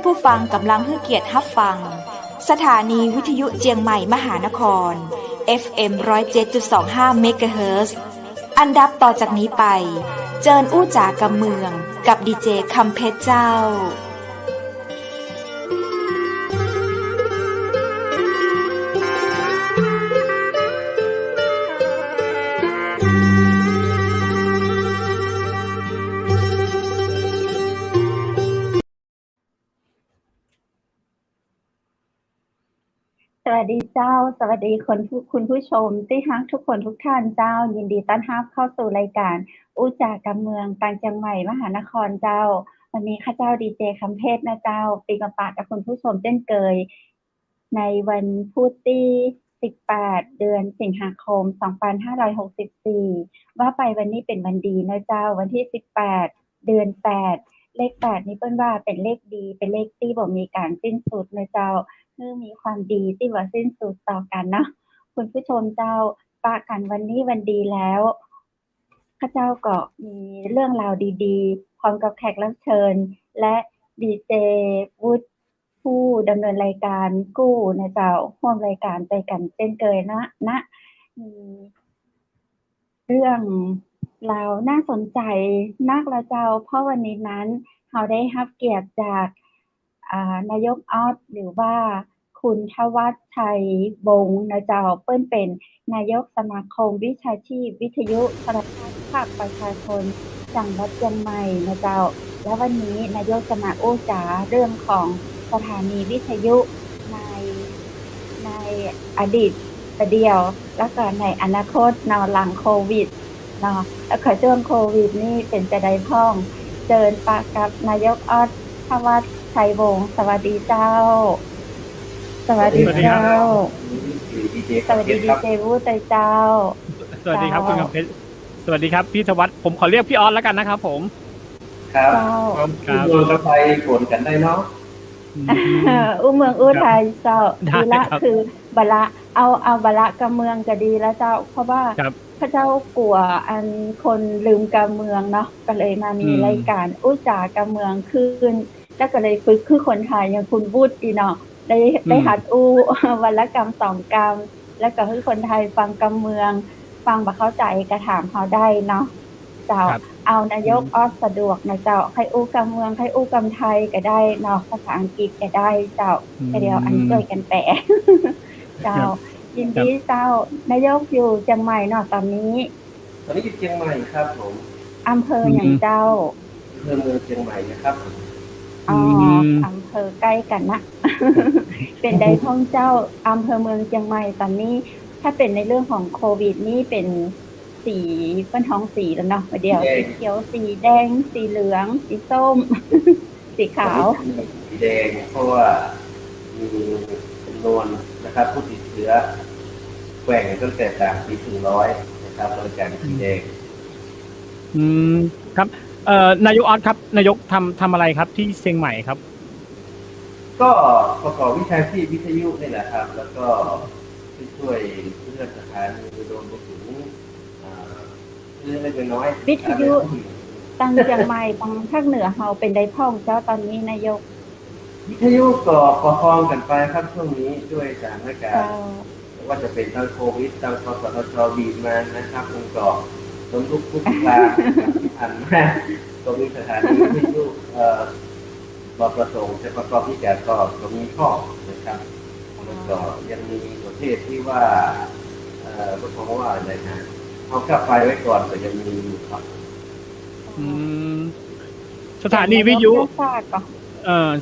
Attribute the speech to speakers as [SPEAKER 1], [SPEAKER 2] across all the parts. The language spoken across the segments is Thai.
[SPEAKER 1] ผู้ฟังกำลังให้เกียรติรับฟังสถานีวิทยุเจียงใหม่มหานคร FM 107.25 เมกะเฮิรตซ์อันดับต่อจากนี้ไปเจิญอู้จ๋ากำเมืองกับดีเจคำเพชรเจ้า
[SPEAKER 2] สวัสดีเจ้าสวัสดีคุณผู้ชมที่ฮักทุกคนทุกท่านเจ้ายินดีต้อนรับเข้าสู่รายการอู้จ๋ากำเมืองต่างจังใหม่มหานครเจ้าวันนี้ข้าเจ้าดีเจคำเพชรนะเจ้าปีกระปากกับคุณผู้ชมเช่นเคยในวันพุธที่18เดือนสิงหาคม2564ว่าไปวันนี้เป็นวันดีนะเจ้าวันที่18เดือน8เลข8นี้เปิ้นว่าเป็นเลขดีเป็นเลขที่บ่มีการสิ้นสุดนะเจ้าคือมีความดีที่ว่าสิ้นสุดต่อกันนะคุณผู้ชมเจ้าปะกันวันนี้วันดีแล้วข้าเจ้าก็มีเรื่องราวดีๆพร้อมกับแขกรับเชิญและดีเจวุฒิผู้ดำเนินรายการกู้นะเจ้าร่วมรายการไปกันเช่นเคยนะมีเรื่องราวน่าสนใจนักละเจ้าเพราะวันนี้นั้นเราได้รับเกียรติจากนายกออสหรือว่าคุณทวัชชัยวงศ์นะเจ้าเปิ้นเป็นนายกสมาคมวิชาชีพวิทยุโทรทัศน์ภาคประชาชนจังหวัดเชียงใหม่นะเจ้าและวันนี้นายกจะมาอู้จ๋าเรื่องของสถานีวิทยุในอดีตประเดียวแล้วก็ในอนาคตหลังโควิดเนาะแล้วก็ช่วงโควิดนี่เป็นจะได้พ้องเชิญปะกับนายกออสทวัชชัยวงศ์สวัสดีเจ้าสวัสดีเจ้าสวัสดีดีเจวู้ใจเจ้า
[SPEAKER 3] สวัสดีครับคุณคำเพชรสวัสดีครับพี่ธวัชผมขอเรียกพี่ออสแล้วกันนะครับผม
[SPEAKER 4] ครับครับโดนกระไฟฝนกันได้เนาะ
[SPEAKER 2] อู้เมืองอู้ไทยเจ้าดีละคือบะละเอาบะละกำเมืองก็ดีแล้วเจ้าเพราะว่าพระเจ้ากลัวอันคนลืมกำเมืองเนาะก็เลยมามีรายการอู้จ๋ากำเมืองขึ้นแล้วก็เลยฝึกคือคนไทยอย่างคุณวุฒิเนาะได้หัดอู้วันละกำ2กำแล้วก็คือคนไทยฟังกำเมืองฟังบ่เข้าใจก็ถามเขาได้เนาะเจ้าเอานายกออสสะดวกนะเจ้าใครอู้กำเมืองใครอู้กำไทยก็ได้เนาะภาษาอังกฤษก็ได้เจ้าเดี๋ยวอันช่วยกันแปลเจ้ายินดีเจ้านายกอยู่เชียงใหม่เนาะตอนนี้
[SPEAKER 4] อยู่เชียงใหม่ครับผม
[SPEAKER 2] อำเภออย่างเจ้า
[SPEAKER 4] อำเภอเมืองเชียงใหม่นะครับ
[SPEAKER 2] อ๋ออำเภอใกล้กันนะเป็นใดท่องเจ้าอำเภอเมืองเชียงใหม่ตอนนี้ถ้าเป็นในเรื่องของโควิดนี่เป็นสีเป็นท้องสีแล้วเนาะเดี๋ยวสีเขียวสีแดงสีเหลืองสีส้มสีขาว
[SPEAKER 4] สีแดงเพราะว่ามีจำนวนนะครับผู้ติดเชื้อแกว่งตั้งแต่30 ถึง 100นะครับโดยการสีแดง
[SPEAKER 3] ครับนายกออสครับนายกทำอะไรครับที่เชียงใหม่ครับ
[SPEAKER 4] ก็ประกอบวิชาชีพวิทยุนี่แหละครับแล้วก็ช่วยเรื่องสถานีโดนไปถึงเรื่องเล็กน้อย
[SPEAKER 2] วิทยุตั้งเชียงใหม่ทางภาคเหนือเฮาเป็นได้พ้องเจ้าตอนนี้นายก
[SPEAKER 4] วิทยุก็ประคองกันไปครับช่วงนี้ด้วยสถานการณ์ว่าจะเป็นทางโควิดทางกสทช.บีบมานะครับองค์กรต้นทุกทางที่ผ่านมาก็มีสถานีวิทยุประสงค์จะประกอบที่แก่ก็มีข้อนะครับแล้วก็ยังมีประเทศที่ว่าก็เพราะว่าอะไรนะเอากลับไปไว้ก่อนก็ยังมีอยู่ครับ
[SPEAKER 3] สถานีวิทยุ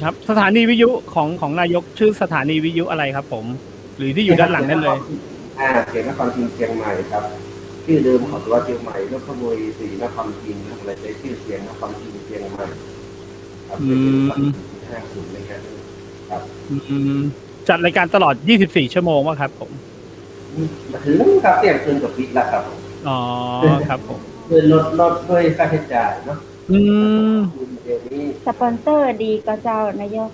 [SPEAKER 3] ครับสถานีวิทยุของนายกชื่อสถานีวิทยุอะไรครับผมหรือที่อยู่ด้านหลังนั่นเลย
[SPEAKER 4] เสียงนครพิงค์เชียงใหม่ครับชื่อเดิมของตัวเชียงใหม่นครบุรีศรีนครพิงค์อะไรใช้ชื่อเสียงนครพิงค์เชียงใหม่ครับเป็น50ในการครับ
[SPEAKER 3] จัดรายการตลอด24ชั่วโมงว่าครับผม
[SPEAKER 4] ถึงครับเตรียมคืนกับปิดแล้วครับ
[SPEAKER 3] อ๋อครับผม
[SPEAKER 4] คือลดด้วยค่าใช้จ่ายเนาะ
[SPEAKER 2] เดี๋ยวนี้สปอนเซอร์ดีก็เจ้านายก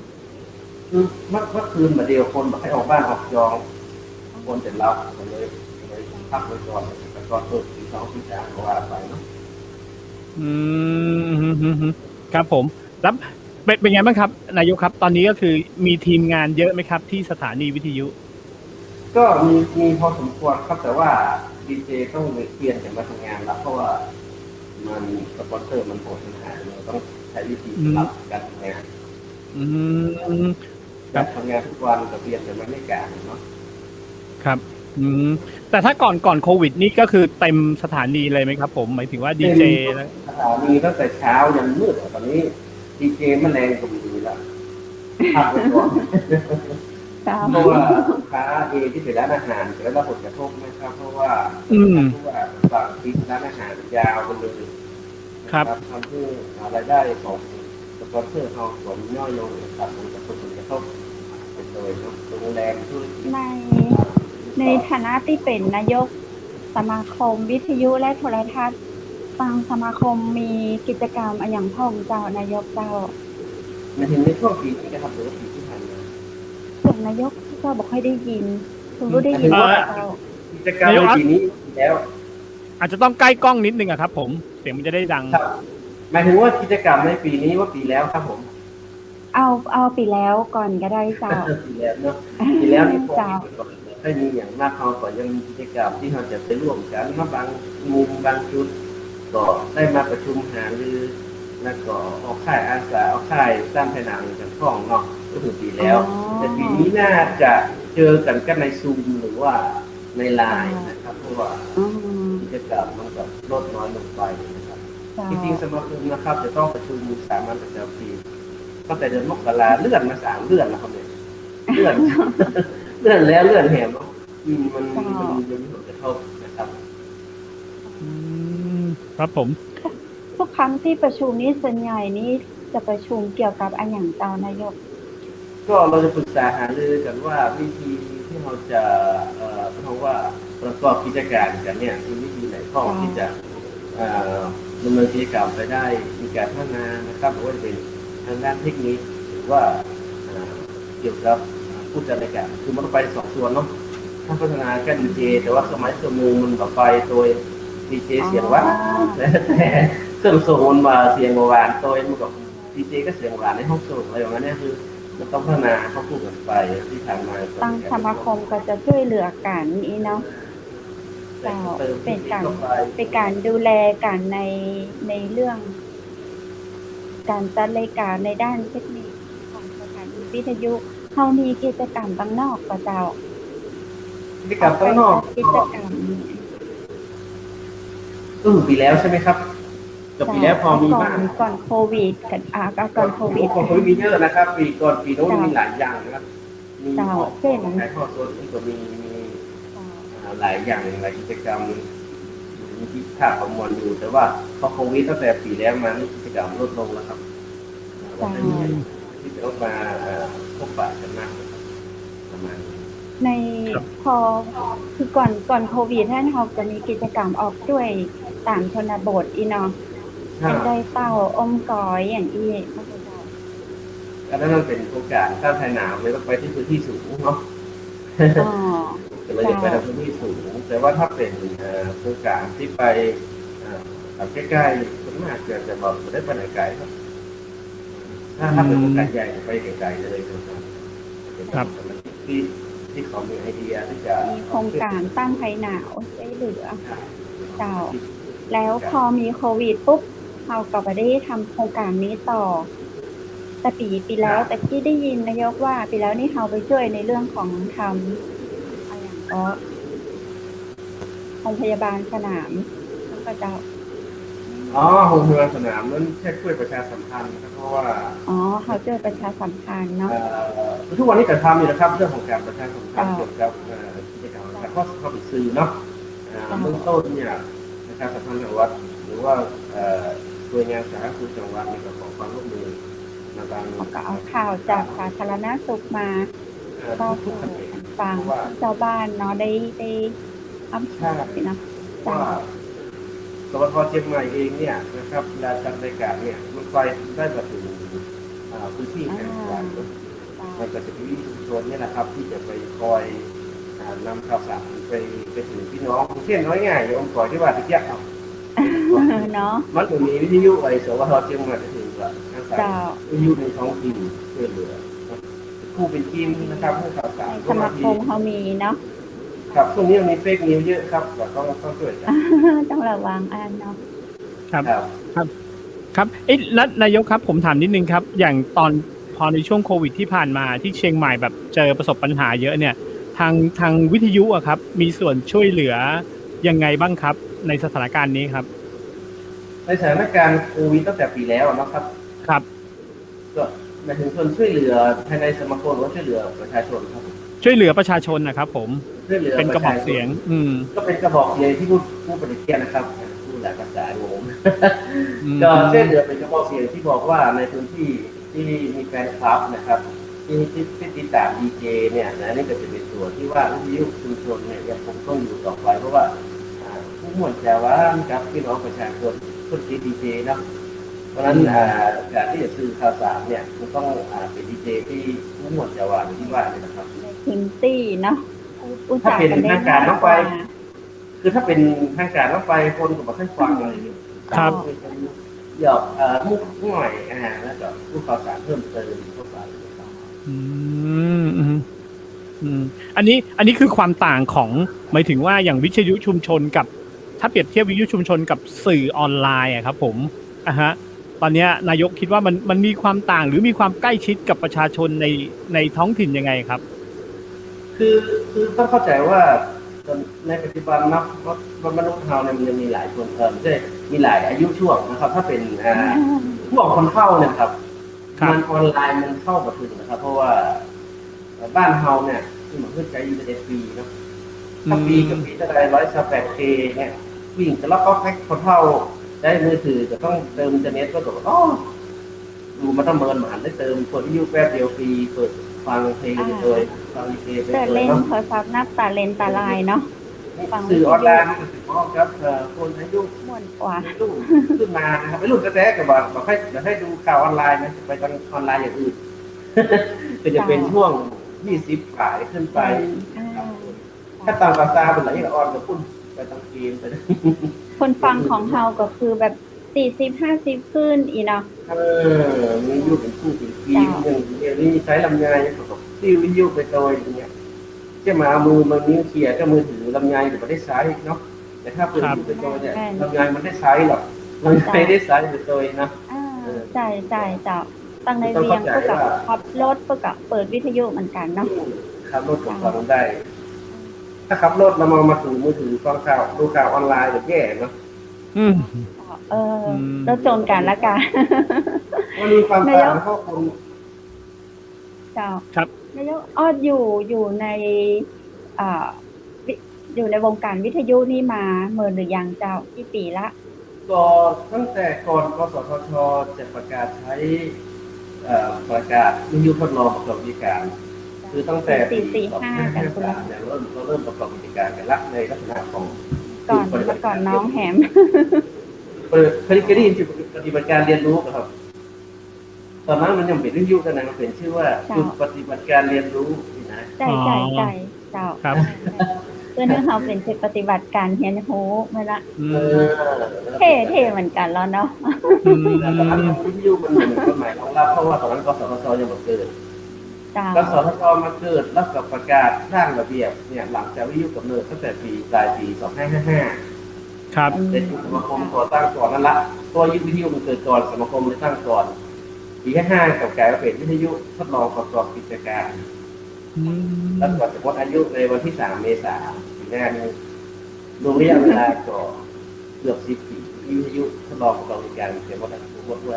[SPEAKER 4] คือเมื่อคืนมาเดียวคนบอกให้ออกบ้านออกจองคนเสร็จแล้วเลยพักไว้ก่อนแล้วก็เปิดปี2ปี3ก็ว่าไปเนาะ
[SPEAKER 3] ครับผมแล้ว เป็นไงบ้างครับนายกครับตอนนี้ก็คือมีทีมงานเยอะไหมครับที่สถานีวิทยุ
[SPEAKER 4] ก็มีพอสมควรครับแต่ว่าดีเจต้องเปลี่ยนกันมาทำงานแล้วเพราะว่ามันสปอนเซอร์มันโหดปัญหาเราต้องใช้วิธีปรับการทำงานการทำงานทุกวันแต่เปลี่ยนกันมันไม่กลางเนาะ
[SPEAKER 3] ครับแต่ถ้าก่อนโควิดนี่ก็คือเต็มสถานีเลยไหมครับผมหมายถึงว่าดีเจแล้ว
[SPEAKER 4] สถานีตั้งแต่เช้ายันมืดตอนนี้ดีเจมันแรงกว่าดีแล้วพักไปก่อนเพราะว่าค้าเองที่เป็นร้านอาหารจะได้รับผลกระทบนะครับเพราะว่าบางทีร้านอาหารยาวไปเลยครับทำให้รายได้ของสปอนเซอร์เขาส่วนย่อยลงนะครับมันจะผลกระทบไปเลยโรงแรมธุรกิจ
[SPEAKER 2] ในฐานะที่เป็นนายกสมาคมวิทยุและโทรทัศน์ทางสมาคมมีกิจกรรมอย่างพ่องเจ้านายกเจ้า
[SPEAKER 4] ในช่วงปีนี้นะครับหรือว่าปีที่ผ่านมา
[SPEAKER 2] ส่วนนายกเจ้าบอกให้ได้ยินคุณรู้ได้ยินว่าเจ้า
[SPEAKER 4] กิจกรรมในปีนี้แล้ว
[SPEAKER 3] อาจจะต้องใกล้กล้องนิดนึงครับผมเสียงมันจะได้ดัง
[SPEAKER 4] หมายถึงว่ากิจกรรมในปีนี้ว่าปีแล้วครับผม
[SPEAKER 2] เอาปีแล้วก่อนก็ได้เจ้า
[SPEAKER 4] ปีแล้วเนาะปีแล้วนี่เจ้าถ้ามีอย่างมากเขาก็ยังมีกิจกรรมที่เราจะไปร่วมกันมาบางมุมบางจุดก็ได้มาประชุมหารือแล้วก็ออกค่ายอาสาออกค่ายสร้างแผนงกันท่องเนาะก็ถึงปีแล้วแต่ปีนี้น่าจะเจอกันในซูมหรือว่าในไลน์นะครับเพราะว่ากิจกรรมมันก็ลดน้อยลงไปนะครับจริงๆสมาคมนะครับจะต้องประชุมสามัญประจำปีตั้งแต่เดือนมกราเลื่อนมา3 เดือนแล้วครับเนี่ยเลื่อนแล้วเลื่อนแหมมันมีผลกระทบนะครับ
[SPEAKER 3] ครับผม
[SPEAKER 2] ทุกครั้งที่ประชุมนี้ส่วนใหญ่นี้จะประชุมเกี่ยวกับอันอย่างเจ้านายก
[SPEAKER 4] ก็เราจะปรึกษาหารือกันว่าวิธีที่เราจะเพราะว่าประกอบกิจการกันเนี่ยมีวิธีไหนข้อที่จะดำเนินกิจกรรมไปได้มีการพัฒนานะครับหรือว่าจะเป็นทางด้านเทคนิคหรือว่าเกี่ยวกับผู้จัดรายการคือมันไป2 ส่วนเนาะถ้าพัฒนาแค่ดีเจแต่ว่าสมัยสมุนมันต่อไปโดยดีเจเสียงว่าแต่เครื่องโซนมาเสียงหวานโดยมันกับดีเจก็เสียงหวานในห้องโซนอะไรอย่างนี้คือมันต้องพัฒนาเขาพูดกันไปที่ทางมา
[SPEAKER 2] ตั้งสมาคมก็จะช่วยเหลือกันนี้เนาะเป็นการดูแลกันในเรื่องการจัดรายการในด้านเทคนิคของสถานีวิทยุเขามีกิจกรรมบางนอกก็เจ้า
[SPEAKER 4] กิจกรรมบางนอก
[SPEAKER 2] กิจกรรม
[SPEAKER 4] ปีแล้วใช่ไหมครับกับปีแล้วพอมีบ้าง
[SPEAKER 2] ก่อนโควิดกันก่อนโควิด
[SPEAKER 4] มีเยอะนะครับปีก่อนปีโน้นมีหลายอย่างนะครับมี
[SPEAKER 2] เช่น
[SPEAKER 4] ขายข้อโซนที่ก็มีหลายอย่างหลายกิจกรรมมีที่ท่าประมวลอยู่แต่ว่าพอโควิดตั้งแต่ปีแล้วมากิจกรรมลดลงแล้วครับที่จะต้องมาพบปะกันมากประมาณ
[SPEAKER 2] ในพอคือก่อนโควิดท่านเขาจะมีกิจกรรมออกด้วยตามชนบทอีเนาะเป็นได้เต้าอมก้อยอย่างอี
[SPEAKER 4] อันนั้นมันเป็นโครงการถ้าไทยหนาวเลยต้องไปที่พื้นที่สูงเนาะก็เลยไปที่พื้นที่สูงแต่ว่าถ้าเป็นโครงการที่ไปใกล้ๆส่วนมากจะบอกได้ไปไหนไกลครับถ้าเป็นโครงการใหญ่ไปไกลๆเลยครับที่เขามีไอเดียที่จะ
[SPEAKER 2] มีโครงการตั้งภัยหนาวช่วยเหลือเจ้าแล้วพอมีโควิดปุ๊บเราก็ไปได้ทำโครงการนี้ต่อแต่ปีแล้วแต่ที่ได้ยินนายกว่าปีแล้วนี่เราไปช่วยในเรื่องของทำอะไรอย่างก็โรงพยาบาลสนามแล้วก็เจ้า
[SPEAKER 4] โรงพยาบาลสนามนั้นแค่ช่วยประชาสัมพันธ์นะครับเพราะว่า
[SPEAKER 2] เขาช่วยประชาสัมพันธ์เนาะ
[SPEAKER 4] ทุกวันนี้จะทำอยู่นะครับเรื่องของการประชาสัมพันธ์เกี่ยวกับกิจกรรมการเข้าไปซื้อเนาะเบื้องต้นเนี่ยประชาสัมพันธ์จังหวัดหรือว่าหน่วยงานสาธารณสุขจังหวัดมีการขอความร่วมมือในการ
[SPEAKER 2] ก็เอาข่าวจากสาธารณสุขมาก็ฟังชาวบ้านเนาะได้อัพชาตินะ
[SPEAKER 4] ว่าสวทเชียงใหม่เองเนี่ยนะครับเวลาจัดรายการเนี่ยมันไปได้มาถึงพื้นที่แห่งการมันก็จะมีชุมชนเนี่ยนะครับที่จะไปคอยนำข่าวสารไปถึงพี่น้องเช่นน้อยง่ายองค์กรที่ว่าตะเกียบเอา
[SPEAKER 2] เนาะ
[SPEAKER 4] มันจะมีวิทยุไอ้สวทเชียงใหม่ถึงว่า อาสา
[SPEAKER 2] เจ้า
[SPEAKER 4] วิทยุในท้องถิ่นช่วยเหลือผู้เป็นทีมนะครับผู้ข่าวสาร
[SPEAKER 2] สมาคมเขามีเนาะ
[SPEAKER 4] ครับช่วงนี้มีเฟกนิวเยอะครับแต่ต้องช่วยกัน
[SPEAKER 2] ต้องระวังเนาะ
[SPEAKER 3] ครับ
[SPEAKER 4] ครับ
[SPEAKER 3] ครับแล้วนายกครับผมถามนิดนึงครับ อย่างตอนพอในช่วงโควิดที่ผ่านมาที่เชียงใหม่แบบเจอประสบปัญหาเยอะเนี่ย ทางวิทยุอะครับ มีส่วนช่วยเหลือยังไงบ้างครับ ในสถานการณ์นี้ครับ
[SPEAKER 4] ในสถานการณ์โควิดตั้งแต่ปีแล้วนะครับ
[SPEAKER 3] ครับ
[SPEAKER 4] ก็หมายถึงคนช่วยเหลือภายในสมาคมหรือว่าช่วยเหลือประชาชนครับ
[SPEAKER 3] ช่วยเหลือประชาชนนะครับผม
[SPEAKER 4] ช่วยเหลือ
[SPEAKER 3] เป็นกระบอกเสียง
[SPEAKER 4] ก็เป็นกระบอกเสียงที่ผู้ปฏิเสธนะครับผู้หลายภาษางง
[SPEAKER 3] อืม
[SPEAKER 4] ก็ช่วยเหลือเป็นกระบอกเสียงที่บอกว่าในพื้นที่ที่มีแฟนคลับนะครับที่ติดตามดีเจเนี่ยนะนี่ก็จะเป็นส่วนที่ว่าวิทยุชุมชนเนี่ยยังคงต้องอยู่ต่อไปเพราะว่าผู้หมวดแจวานกับพี่น้องประชาชนคนที่ดีเจเนาะเพราะฉะนั้นการที่จะสื่อข่าวสารเนี่ยมันต้องเป็นดีเจที่ผู้หมวดแจวานที่ว่าเนี่ยนะครับ
[SPEAKER 2] ทิมตี้เนาะอุต
[SPEAKER 4] ถ้า
[SPEAKER 2] ส่าห์
[SPEAKER 4] เป็น
[SPEAKER 2] กันได้
[SPEAKER 4] ทางการ
[SPEAKER 2] มาก
[SPEAKER 4] ต้อง
[SPEAKER 2] ก
[SPEAKER 4] ไป
[SPEAKER 2] ว่า
[SPEAKER 4] คือถ้าเป็นทางการต้องไปคนกับท่านฟังอะไรอย่างเงี้ย
[SPEAKER 3] ครับ
[SPEAKER 4] หยอกมุกหน่อยแล้วก็ผู้ข่าวสารเพิ่มเติมเข้าไปนะครับ
[SPEAKER 3] อืมอืมอืมอันนี้คือความต่างของหมายถึงว่าอย่างวิทยุชุมชนกับ ถ้าเปรียบเทียบวิทยุชุมชนกับสื่อออนไลน์อะครับผมฮะตอนเนี้ยนายกคิดว่ามันมีความต่างหรือมีความใกล้ชิดกับประชาชนในท้องถิ่นยังไงครับ
[SPEAKER 4] คือต้องเข้าใจว่าในปัจจุบันนะมนุษย์เราเนี่ยมันยังมีหลายคนใช่มีหลายอายุช่วงนะครับ ถ้าเป็นช่วงคนเข้าเนี่ยครับ
[SPEAKER 3] ครับ
[SPEAKER 4] มันออนไลน์มันเข้ามาถึงนะครับ เพราะว่าบ้านเฮาเนี่ยที่เหมือนเพื่อนใจอยู่ในปีเนาะ ถ้าปีกับปีเท่าไร128K เนี่ยวิ่งจะรับก็แพ็คคนเท่าได้มือถือจะต้องเติมอินเทอร์เน็ตก็บอกอ๋อดูมาต้องเมินหมานได้เติมกดยูแป๊บเดียวฟรีเปิดฟังเพลงไปเลยฟังดีเจไป
[SPEAKER 2] แต่
[SPEAKER 4] เล
[SPEAKER 2] เล่
[SPEAKER 4] ย
[SPEAKER 2] น
[SPEAKER 4] เนาะ
[SPEAKER 2] โทรศัพท์นับตาเลนตาลายเนาะ ฟัง
[SPEAKER 4] สื่อออนไลน์มันก็ถือว่าครับคนอายุ
[SPEAKER 2] ม่วนกว่า
[SPEAKER 4] รุ่นขึ้นมานะครับไปรุ่นกระแทกกับบอกให้ดูข่าวออนไลน์นะไปทางออนไลน์อย่างอื่น ก็จะเป็นช่วง20ฝ่ายขึ้นไป ถ้าตามภาษาเป็นหลายอ่อนกับพุ่นไปทางเกมไป
[SPEAKER 2] คนฟังของเฮาก็คือแบบ40-50ขึ้นอีเนาะ
[SPEAKER 4] มียุเป็นคู่เป็นทีมอย่างเดียวนี้ใช้ลำไยกับที่วิทยุไปโดยอย่างเงี้ยจะมามือมันนิ้วเขี่ยก็มือถือลำไยหรือไม่ได้ใช้เนาะแต่ถ้าเป็นยุไปโดยเนี่ยลำไยมันได้ใช้หรอกลำไยได้ใช้ไปโดยนะ
[SPEAKER 2] ใช่เจ้าตั้งในเวียงก็กับขับรถก็กับเปิดวิทยุเหมือนกันเนาะ
[SPEAKER 4] ขับรถกับฟังได้ ถ้าขับรถเรามาถือมือถือฟังข่าวดูข่าวออนไลน์แบบแย่เนาะ
[SPEAKER 2] แล้วโจนกันละกัน
[SPEAKER 4] มันมีความต่างเพราะคน
[SPEAKER 2] เจ้า
[SPEAKER 3] ครับ
[SPEAKER 2] นายกอยู่ในอยู่ในวงการวิทยุนี่มาเมื่อหรือยังเจ้ากี่ปีละ
[SPEAKER 4] ก็ตั้งแต่ก่อนกสทชจะประกาศใช้ประกาศวิทยุทดลองประกอบกิจการ คือตั้งแต่ปี2553เนี่ยเราเริ่มประกอบกิจการกันละในลักษณะของ
[SPEAKER 2] ก่อนน้องแหม
[SPEAKER 4] เคยได้ยินจุดปฏิบัติการเรียนรู้ครับตอนนั้นมันยังเป็นวิทยุกันนะมันเป็นชื่อว่าจุดปฏิบัติการเรียนรู้นะ
[SPEAKER 2] ใจเจ้า
[SPEAKER 3] ครับ
[SPEAKER 2] เพื่อนเฮาเป็นจุดปฏิบัติการเฮียนโฮเมื่อละเท่เหมือนกันแล้วเนาะ
[SPEAKER 4] ตอนนั้นวิทยุมันเหมือนกฎหมายรองรับเพราะว่าตอนนั้นกสทชยังไม่เกิดกสทชมาเกิดแล้วกับประกาศร่างระเบียบเนี่ยหลังจากวิทยุกำเนิดตั้งแต่ปลายปี2555
[SPEAKER 3] ครับ
[SPEAKER 4] เป็นสมาคมก่อตั้งก่อนนั่นละตัววิทยุมันเกิดก่อนสมาคมเลยตั้งก่อนปี55กับกลายมาเป็นวิทยุทดลองประกอบกิจการแล้วก็จะหมดอายุในวันที่3 เมษายนปีหน้านี้รวมระยะเวลาก็เกือบ10 ปีวิทยุทดลองประกอบกิจการเสียหมด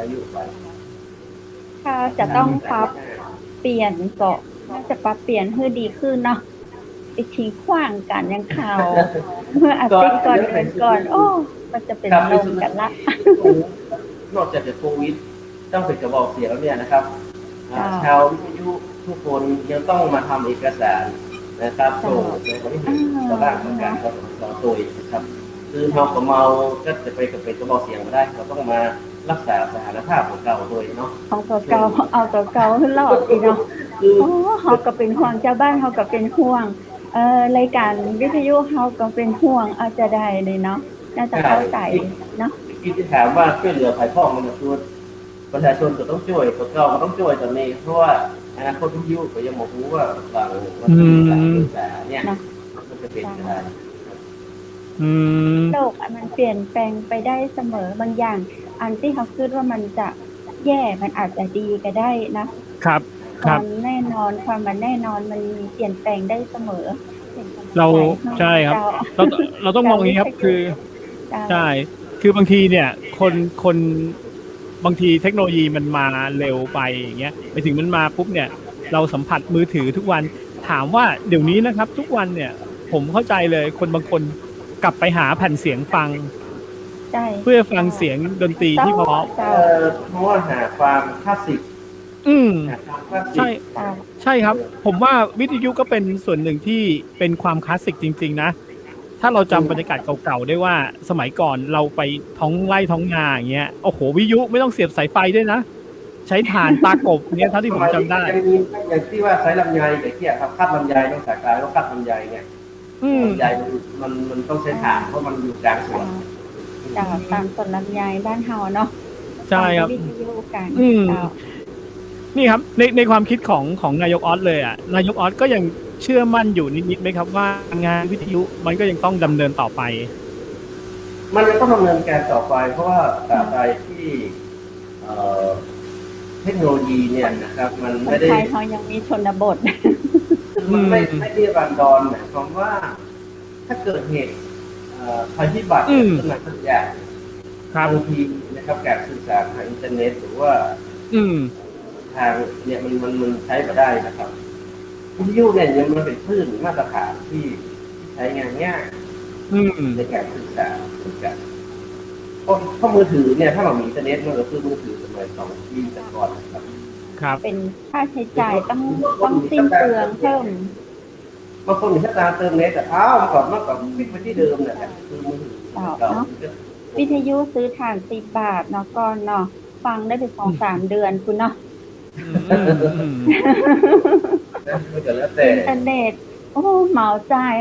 [SPEAKER 4] อายุไป
[SPEAKER 2] ถ้าจะต้องปรับเปลี่ยนก็น่าจะปรับเปลี่ยนให้ดีขึ้นเนาะไปทิ้งขว้างกันยังข่าวเมื่ออาทิตย์ก่อนเดือนก่อนโอ้มันจะเป็นลมกันละ
[SPEAKER 4] นอกจากโควิดต้องเป็นกระบอกเสียงแล้วเนี่ยนะครับชาววิทยุทุกคนยังต้องมาทำเอกสารนะครับส่งในวันที่1ต่อร่างของการกสทชตัวนะครับคือเมากับเมาก็จะไปกับเป็นกระบอกเสียงมาได้เราต้องมารักษาสถานภาพของเก่าโดยเนาะ
[SPEAKER 2] เอาตัวเก่าให้รอดอีเนาะเฮาก็เป็นห่วงชาวบ้านเฮาก็เป็นห่วงรายการวิทยุเฮาก็เป็นห่วงอาจจะได้เลยเนาะน่าจะเข้าใจเนาะ
[SPEAKER 4] คิดที่ถามว่าช่วยเหลือภายพ่อมันคือ ประชาชนก็ต้องช่วยตัวเก่าก็ต้องช่วยตอนนี้เพราะว่าอนาคตวิทยุก็ยังบอกว่าบางวันที่ต่างแต่เนี่ยมันจะเป็นอะไร
[SPEAKER 3] อืม
[SPEAKER 2] โลกมันเปลี่ยนแปลงไปได้เสมอบางอย่าง อันที่เขาคิดว่ามันจะแย่มันอาจจะดีก็ได้นะครับ ค
[SPEAKER 3] ครั
[SPEAKER 2] วา
[SPEAKER 3] บ
[SPEAKER 2] มแน่นอนความมันแน่นอนมันมีเปลี่ยนแปลงได้เสมอเป็นกำลัง
[SPEAKER 3] เรา
[SPEAKER 2] ใจ
[SPEAKER 3] ใช่ครับ
[SPEAKER 2] เจ้า
[SPEAKER 3] เราต้องมองอย่างนี้ครับ คือ
[SPEAKER 2] เจ้า
[SPEAKER 3] ใช่ คือบางทีเนี่ย คนบางทีเทคโนโลยีมันมาเร็วไปอย่างเงี้ยไปถึงมันมาปุ๊บเนี่ย เราสัมผัสมือถือทุกวัน ถามว่าเดี๋ยวนี้นะครับ ทุกวันเนี่ย ผมเข้าใจเลย คนบางคนกลับไปหาแผ่นเสียงฟัง
[SPEAKER 2] ใช่
[SPEAKER 3] เพื่อฟังเสียงดนตรีที่เพราะ
[SPEAKER 2] เจ้า
[SPEAKER 4] เพราะว่าหาความคลาสสิก
[SPEAKER 3] อืม
[SPEAKER 4] หาความคลาสสิ
[SPEAKER 3] ใช่
[SPEAKER 4] ก
[SPEAKER 2] เจ้า
[SPEAKER 3] ใช่ครับ ผมว่าวิทยุก็เป็นส่วนหนึ่งที่เป็นความคลาสสิกจริง ๆ นะ ถ้าเราจำบรรยากาศเก่าๆได้ว่าสมัยก่อนเราไปท้องไร่ท้องนาอย่างเงี้ยโอ้โหวิทยุไม่ต้องเสียบสายไฟด้วยนะ ใช้ถ่านตากบเนี้ยเท่าที่ผมจำได้
[SPEAKER 4] ยังมีอย่างที่ว่าใช้ลำไยแต่ที่ครับคัดลำไยต้องสากลว่าคัดลำไยเนี่ย
[SPEAKER 3] อืม
[SPEAKER 4] ลำไยมันต้องใช้ถ่านเพราะมันอยู่กลางสวน
[SPEAKER 2] เจ้าตามต้นลำไยบ้านเฮาเนาะ
[SPEAKER 3] ใช่ครับ
[SPEAKER 2] วิทยุกัน
[SPEAKER 3] อืม
[SPEAKER 2] เจ้า
[SPEAKER 3] นี่ครับในความคิดของนายกออสเลยอ่ะนายกออสก็ยังเชื่อมั่นอยู่นิดๆไหมครับว่างานวิทยุมันก็ยังต้องดำเนินต่อไป
[SPEAKER 4] มันจะต้องดำเนินการต่อไป เพราะว่าตราบใดที่เอ่อเทคโนโลยีเนี่ยนะครับ มัน
[SPEAKER 2] คน
[SPEAKER 4] ไม่ได้
[SPEAKER 2] ไทยเขายังมีชนบท
[SPEAKER 4] มันไม่ได้บันดอนหมายความว่าถ้าเกิดเหตุภัยพิบัติ
[SPEAKER 3] อืม
[SPEAKER 4] ขึ้นมาสักอย่าง
[SPEAKER 3] ครับ
[SPEAKER 4] บางทีนะครับการสื่อสารทางอินเทอร์เน็ต หรือว่า
[SPEAKER 3] อืม
[SPEAKER 4] ทางเนี่ยมันใช้มาได้นะครับวิทยุเนี่ยยังมันเป็นคลื่นมาตรฐานที่ใช้งานง่าย
[SPEAKER 3] อืม
[SPEAKER 4] ในการสื่อสารกันเพราะมือถือเนี่ยถ้าเรามีอินเทอร์เน็ตมันก็คือมือถือสมัย2 ปีแต่ก่อนนะครับ
[SPEAKER 3] ครับ
[SPEAKER 2] เป็นค่าใช้จ่ายต้องสิ้นเปลืองเพิ่ม
[SPEAKER 4] บางคนมีถ้าตามเติมเน็ตแต่อ้าวเมื่อก่อนคลิกไปที่เดิมเนี่ยคือมือถือเก่า
[SPEAKER 2] วิทยุซื้อถ่าน10 บาทเนาะก่อนเนาะฟังได้ไป2-3 เดือนคุณเนาะ
[SPEAKER 3] อืม
[SPEAKER 4] มันก็แล้วแต่
[SPEAKER 2] อินเทอร์เน็ตโอ้เหมาจ่าย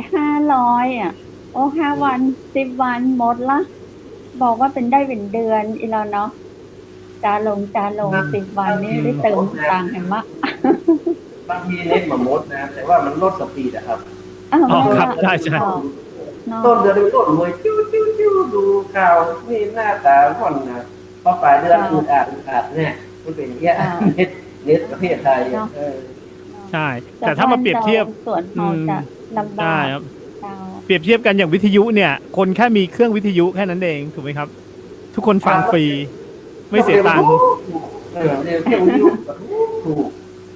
[SPEAKER 2] 500อ่ะโอ้5 วัน10 วันหมดละบอกว่าเป็นได้เป็นเดือนอีแล้วเนาะจาลง10 วันนี่ได้เติมตังค์เห็นมะ
[SPEAKER 4] บางทีเน็ตมันมดนะแต่ว่ามันลดสปีดอะครับ
[SPEAKER 2] อ้าว
[SPEAKER 3] อ๋อ
[SPEAKER 2] แม่
[SPEAKER 3] ครับ
[SPEAKER 2] ละ
[SPEAKER 3] ใช่ใช่
[SPEAKER 2] เนาะ
[SPEAKER 4] ต้นเดือนมันลดรวยจิ้วจิ้วจิ้วดูข่าวนี่หน้าตาผ่อนนะพอปลายเดือนอึดอัดเนี่ยมันเป็นอย่างเงี้ยเน็ตประเทศไทยเออ
[SPEAKER 3] ใช่ แต่ถ้ามาเปรียบเทียบ
[SPEAKER 2] ส่วนเขาจะลำบา
[SPEAKER 3] ใช่
[SPEAKER 2] ก
[SPEAKER 3] ครับ
[SPEAKER 2] เจ้า
[SPEAKER 3] เปรียบเทียบกันอย่างวิทยุเนี่ย คนแค่มีเครื่องวิทยุแค่นั้นเองถูกไหมครับ ทุกคนฟังฟรี ไม่เสียตังค์
[SPEAKER 4] เออเรื่องยุคถูก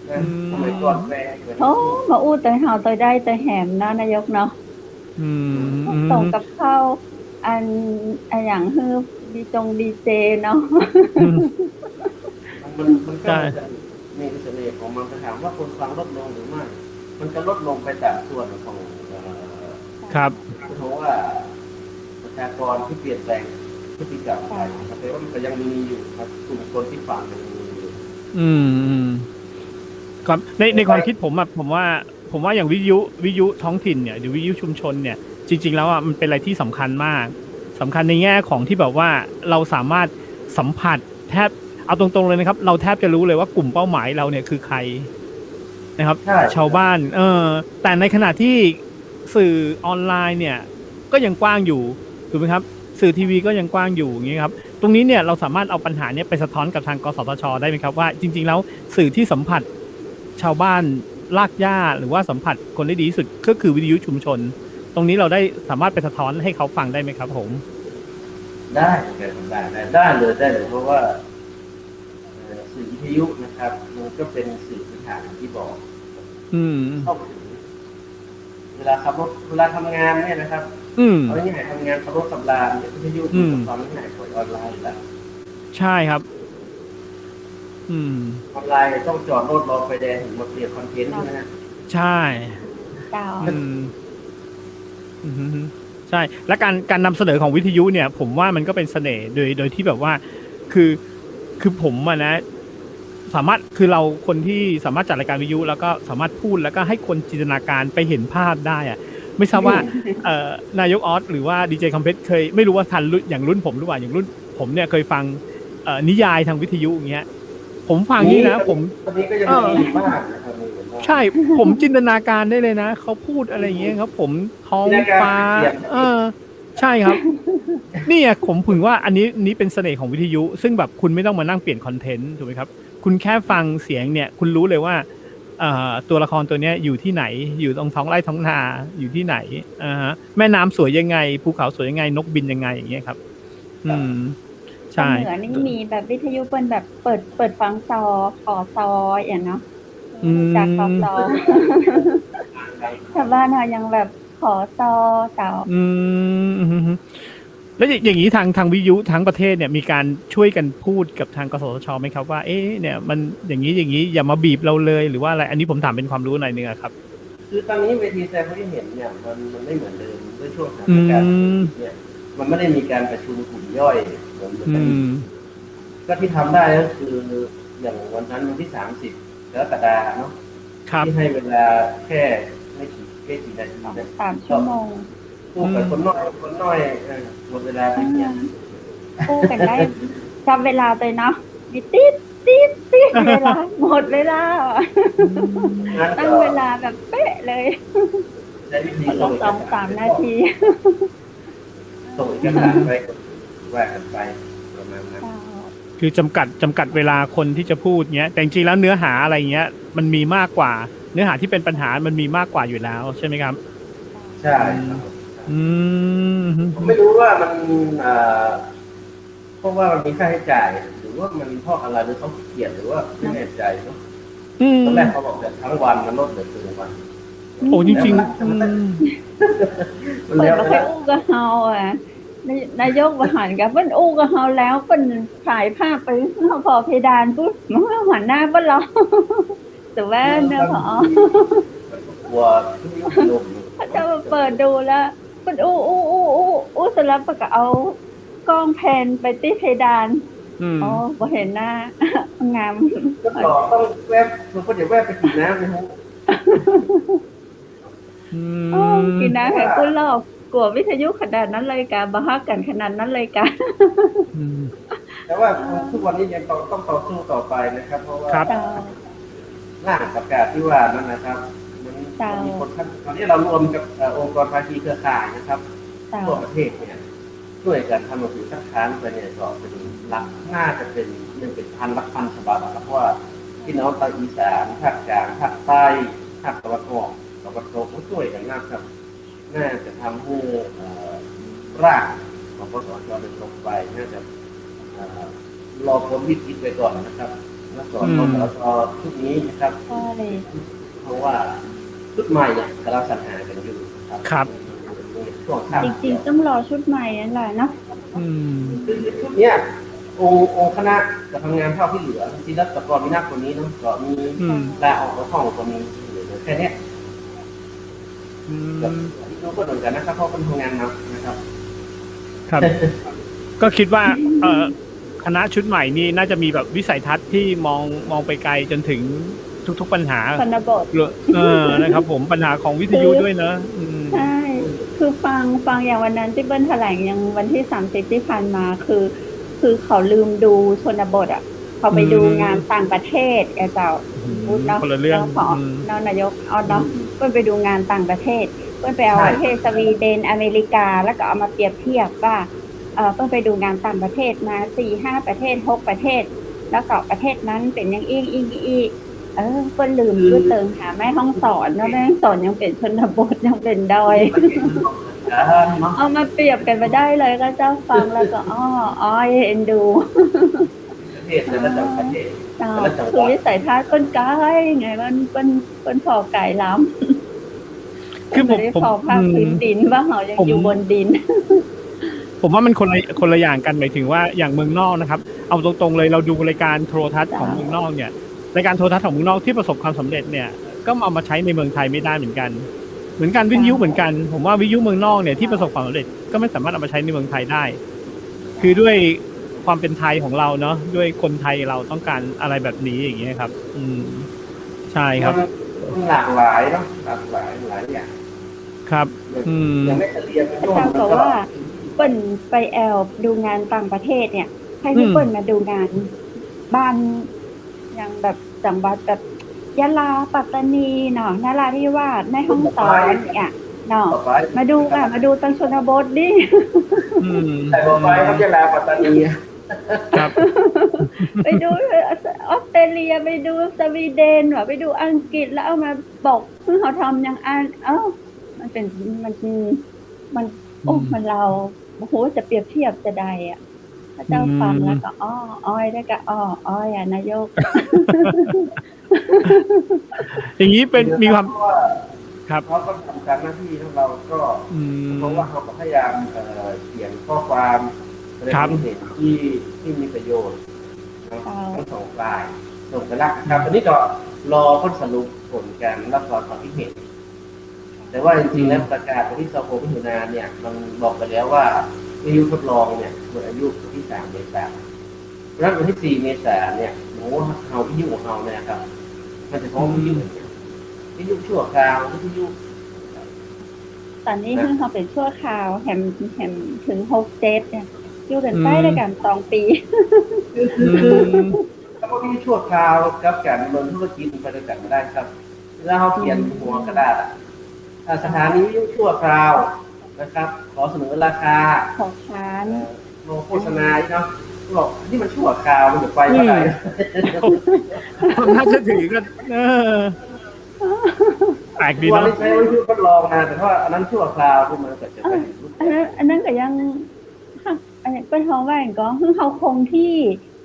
[SPEAKER 4] นะสมัยก่อนแพงเลย
[SPEAKER 2] โอ้มาอู้เตยเฮาเตยได้เตยแหมนะนายกเนาะ
[SPEAKER 3] อืม
[SPEAKER 2] ส่งกับข้าวอันอย่างฮือดีเจเนาะ
[SPEAKER 4] มันก็จะมีเสน่ห์ของมันจะถามว่าคนฟังลดลงหรือไม่มันจะลดลงไปตามส่วนของ
[SPEAKER 3] ครับ
[SPEAKER 4] เพราะว่าประชากรที่เปลี่ยนแปลงพฤติกรรมไปแต่ว่ามันก็ยังมีอยู่ครับกลุ่มคนที่ฟังยังมีอยู่
[SPEAKER 3] อืมครับในความคิดผมอะผมว่าอย่างวิทยุท้องถิ่นเนี่ยหรือวิทยุชุมชนเนี่ย จริง ๆ แล้วอ่ะมันเป็นอะไรที่สำคัญมากสำคัญในแง่ของที่แบบว่าเราสามารถสัมผัสแทบเอาตรงๆเลยนะครับ เราแทบจะรู้เลยว่ากลุ่มเป้าหมายเราเนี่ยคือใครนะครับ
[SPEAKER 4] ใช่
[SPEAKER 3] ชาวบ้านแต่ในขณะที่สื่อออนไลน์เนี่ยก็ยังกว้างอยู่ถูกไหมครับ สื่อทีวีก็ยังกว้างอยู่อย่างนี้ครับ ตรงนี้เนี่ยเราสามารถเอาปัญหาเนี่ยไปสะท้อนกับทางกสทชได้ไหมครับว่าจริง ๆ แล้วสื่อที่สัมผัสชาวบ้านลากหญ้าหรือว่าสัมผัสคนได้ดีที่สุดก็คือวิทยุชุมชน ตรงนี้เราได้สามารถไปสะท้อนให้เขาฟังได้ไหมครับผม
[SPEAKER 4] ได้ได้เลยเพราะว่าสื่อวิทยุนะครับมันก็เป็นสื่อพื้นฐานที่บอก
[SPEAKER 3] อืม
[SPEAKER 4] เข้าถึงเวลาขับรถเวลาทำงานเนี่ยนะครับ
[SPEAKER 3] อืม
[SPEAKER 4] เอาง่ายๆทำงานขับรถขับลาเนี่ยวิทยุมันความง่ายกว่าออนไลน์แล้ว
[SPEAKER 3] ใช่ครับ อืม
[SPEAKER 4] ออนไลน์ต้องจอดรถรอไฟแดงถึงมาเปลี่ยนคอนเทนต์นะฮะ
[SPEAKER 3] ใช่
[SPEAKER 2] เจ้า
[SPEAKER 3] อืมอืมใช่ และการนำเสนอของวิทยุเนี่ย ผมว่ามันก็เป็นเสน่ห์โดยที่แบบว่า คือผมอะนะ สามารถคือเราคนที่สามารถจัดรายการวิทยุแล้วก็สามารถพูดแล้วก็ให้คนจินตนาการไปเห็นภาพได้อะไม่ทราบว่า นายกออสหรือว่าดีเจคอมเพลเคยไม่รู้ว่าทันรุ่นอย่างรุ่นผมหรือเปล่าอย่างรุ่นผมเนี่ยเคยฟัง นิยายทางวิทยุอย่างเงี้ยผมฟังนี่นะผม
[SPEAKER 4] ตอนนี้ก็ยังมีบ้างนะครับมีบ้าง
[SPEAKER 3] ใช่ ผมจินตนาการได้เลยนะเขาพูดอะไรอย่างเงี้ยครับ ผมท้องฟ้า ใช่ครับ เนี่ยผมถึงว่าอันนี้เป็นเสน่ห์ของวิทยุ ซึ่งแบบคุณไม่ต้องมานั่งเปลี่ยนคอนเทนต์ถูกไหมครับ คุณแค่ฟังเสียงเนี่ย คุณรู้เลยว่าตัวละครตัวเนี้ยอยู่ที่ไหน อยู่ตรงท้องไร่ท้องนาอยู่ที่ไหนแม่น้ำสวยยังไงภูเขาสวยยังไงนกบินยังไงอย่างเงี้ยครับ ใช่
[SPEAKER 2] เหนือนี่มีแบบวิทยุเป็นแบบเปิดฟังขอซออย่างเนาะจากขอซอ ชาวบ้านเรายังแบบขอซอเจ้า
[SPEAKER 3] แล้วอย่างนี้ทางวิทยุทั้งประเทศเนี่ยมีการช่วยกันพูดกับทางกสทชไหมครับว่าเนี่ยมันอย่างนี้อย่ามาบีบเราเลยหรือว่าอะไรอันนี้ผมถามเป็นความรู้หน่อยนึงครับ
[SPEAKER 4] คือตอนนี้เวทีแสดงความคิดเห็นเนี่ยมันไม่เหมือนเดิมด้วยช่วงสถานการณ์เนี่ยมันไม่ได้มีการประชุมกลุ่มย่อยเหมือนกันก็ที่ทำได้ก็คืออย่างวันนั้นวันที่30กรกฎาคมเนาะที่ให้เวลาแค่ไม่กี่นาทีนะ
[SPEAKER 2] 3 ชั่วโมง
[SPEAKER 4] พูดกับคนน้อยหมดเวลาไปเนี่ย
[SPEAKER 2] พูดกันได้จำเวลาเลยเนาะมีติดเวลาหมดเวลาตั้งเวลาแบบเป๊ะเลย
[SPEAKER 4] ใช้วิธี
[SPEAKER 2] 2-3 นาที
[SPEAKER 4] ส่งเอกสารไปว่ากันไปประมาณนั้น
[SPEAKER 3] คือจำกัดเวลาคนที่จะพูดเงี้ยแต่จริงๆแล้วเนื้อหาอะไรเงี้ยมันมีมากกว่าเนื้อหาที่เป็นปัญหามันมีมากกว่าอยู่แล้วใช่ไหมครับ
[SPEAKER 4] ใช่ผมไม่รู้ว่ามันเพราะว่ามันมีค่าใช้จ่ายหรือว่ามันเพราะอะไรหรือเขาขี้เกียจหรือว่าไม่แน่ใจเนาะตอนแรกเขาบอกแต่ทั้งวันมันลดเหลือครึ่งวัน
[SPEAKER 3] โอ้จริงๆ
[SPEAKER 2] เปิดมาแค่อู้กับเฮานายกบริหารกับเปิ้นอู้กับเฮาแล้วเปิ้นถ่ายภาพไปพอเพดานปุ๊บมันหันหน้าเปิ้นเราแต่ว่าเนื้อพ
[SPEAKER 4] อกลัว
[SPEAKER 2] เขาจะมาเปิดดูแล้วเปิ้นอู้เสร็จแล้วก็เอากล้องแพนไปที่เพดานอ๋อบ่เห็นหน้างาม
[SPEAKER 4] ก็ต้องแวบมันก็เดี๋ยวแวบไปกินน้ำนะฮะ
[SPEAKER 2] กินน้ำให้กูลอกกลัววิทยุขนาดนั้นเลยกะบ่ฮักกันขนาดนั้นเลยกะ
[SPEAKER 4] แต่ว่าทุกวันนี้ยังต้องต่อสู้ต่อไปนะครับเพราะว่าร่างประกาศที่ว่านั่นนะครับมันมีคนตอนนี้เรารวมกับองค์กรภาคีเครือข่ายนะครับทั่วประเทศเนี่ยช่วยกันทำหนังสือคัดค้านไปเนี่ยก็เป็นหลักน่าจะเป็นพันฉบับเพราะว่าพี่น้องทางอีสานภาคกลางภาคใต้ภาคตะวันออกตะวันตกก็ช่วยกันนะครับน่าจะทำให้ร่างของกสทช.เป็นลงไปน่าจะรอพ้นวิกฤตไปก่อนนะครับแล้วก็กสทช.ชุดนี้นะครับเพราะว่าชุดใหม่เนี่ยกำลังสรรหากันอยู่
[SPEAKER 3] ครับ
[SPEAKER 2] จริงๆต้องรอชุดใหม่นั่นแหละเนาะ
[SPEAKER 4] คือชุดเนี้ยองค์คณะจะทำงานเท่าที่เหลือที่รัฐกรมีนักคนนี้นะก็มีลาออกจากห้องคนนี้เหลือแค่นี้ที่รู้ก็เหมือนกันนะครับเพราะเป็นทำงานนะครับ
[SPEAKER 3] ครับก็คิดว่าคณะชุดใหม่นี่น่าจะมีแบบวิสัยทัศน์ที่มองไปไกลจนถึงทุกปัญหานะครับผมปัญหาของวิทยุด้วยนะ
[SPEAKER 2] ใช่คือฟังอย่างวันนั้นที่เบิ้ลแถลงอย่างวันที่30ที่ผ่านมาคือเขาลืมดูชนบทอ่ะเขาไปดูงานต่างประเทศเจ้า
[SPEAKER 3] พูดเนาะคนละเรื่อง
[SPEAKER 2] นายกเนาะเบิ้ลไปดูงานต่างประเทศเบิ้ลไปเอาประเทศสวีเดนอเมริกาแล้วก็เอามาเปรียบเทียบว่าเบิ้ลไปดูงานต่างประเทศมา 4-5 ประเทศ 6 ประเทศแล้วก็ประเทศนั้นเป็นอย่างอีกเปิ้ลลืมก็เติมหาแม่ห้องสอนแล้วแม่ห้องสอนยังเป็นชนบทยังเป็นดอยเอามาเปรียบกันไปได้เลยก็เจ้าฟังแล้วก็เอ็นดู
[SPEAKER 4] ประเทศแต่ละจังหวัด
[SPEAKER 2] คือวิสัยทัศน์ต้นไก่ไงมันพอไก่ล้ำคือผมพอภาคพื้นดินว่าเขายังอยู่บนดิน
[SPEAKER 3] ผมว่ามันคนละอย่างกันหมายถึงว่าอย่างเมืองนอกนะครับเอาตรงๆเลยเราดูรายการโทรทัศน์ของเมืองนอกเนี่ยรายการโทรทัศน์ของเมืองนอกที่ประสบความสำเร็จเนี่ยก็เอามาใช้ในเมืองไทยไม่ได้เหมือนกันวิทยุเหมือนกันผมว่าวิทยุเมืองนอกเนี่ยที่ประสบความสำเร็จก็ไม่สามารถเอามาใช้ในเมืองไทยได้คือด้วยความเป็นไทยของเราเนาะด้วยคนไทยเราต้องการอะไรแบบนี้อย่างเงี้ยครับใช่ครับ
[SPEAKER 4] หลากหลายเนาะหลากหลายอย่าง
[SPEAKER 3] ครับ
[SPEAKER 4] ยังไม่เฉลี่ยเป็น
[SPEAKER 2] อาจารย์บอกว่าเปิ้ลไปแอลดูงานต่างประเทศเนี่ย ให้ทุกคนมาดูงานบ้านอย่างแบบจังหวัดแบบยะลาปัตตานีเนาะนราธิวาสแม่ฮ่องสอนเนี่ยเนาะ
[SPEAKER 4] ต่อไป
[SPEAKER 2] มาดูค่ะมาดูตังชนบทดิ
[SPEAKER 4] แต่ต่อไปเขาจะลาปัตตานี
[SPEAKER 3] ครับ
[SPEAKER 2] ไปดูออสเตรเลียไปดูสวีเดนหรอไปดูอังกฤษแล้วเอามาบอกเพิ่งเขาทำอย่างอันมันเป็นมันโอ้มันเราโอ้โหจะเปรียบเทียบจะใดอ่ะพระเจ้าฟังแล้วก็อ้อยได้ก็อ้อยนายก
[SPEAKER 3] อย่างนี้เป็นมีความครับ
[SPEAKER 4] เขาก็ทำการหน้าที่ของเราก็เพราะว่าเขาก็พยายามเขียนข้อความแสดงความเห็นที่มีประโยชน์ทั้งสองฝ่ายส่งไปรักครับอันนี้ก็รอผลสรุปผลการรับรองความคิดเห็นแต่ว่าจริงๆแล้วประกาศวันที่26มิถุนายนเนี่ยมันบอกไปแล้วว่าอายุทดลองเนี่ยหมดอายุวันที่3 เมษายนแล้ววันที่4 เมษายนเนี่ยหมูเฮาที่อยู่ของเฮาเนี่ยครับมันจะพร้อมวิทยุชั่วคราววิทยุ
[SPEAKER 2] ตอนนี้คือเขาเป็นชั่วคราวแหมถึง6-7เนี่ยอยู่กันใต้ด้วยกัน2 ปี
[SPEAKER 4] แล้วก็มีชั่วคราวกับการดำเนินธุรกิจไปด้วยกันไม่ได้ครับแล้วเขาเขียนหัวกระดาษสถานีวิทยุชั่วคราวนะครับขอเสนอราคา
[SPEAKER 2] ของค้าน
[SPEAKER 4] โฆษณาเนาะบอกที่มันชั่วคราวมันจะไปเมื่อไหร่
[SPEAKER 3] น่าจะถือก็แปลกดี
[SPEAKER 4] วัน
[SPEAKER 3] เนาะ
[SPEAKER 4] นี้ใช้วิทยุทดลองนะแต่ว่าอันนั้นชั่วคราวที่มันก็จะไป
[SPEAKER 2] อันนั้นก็ยังอันนี้เป็นท้องว่าอย่างก็คือเขาคงที่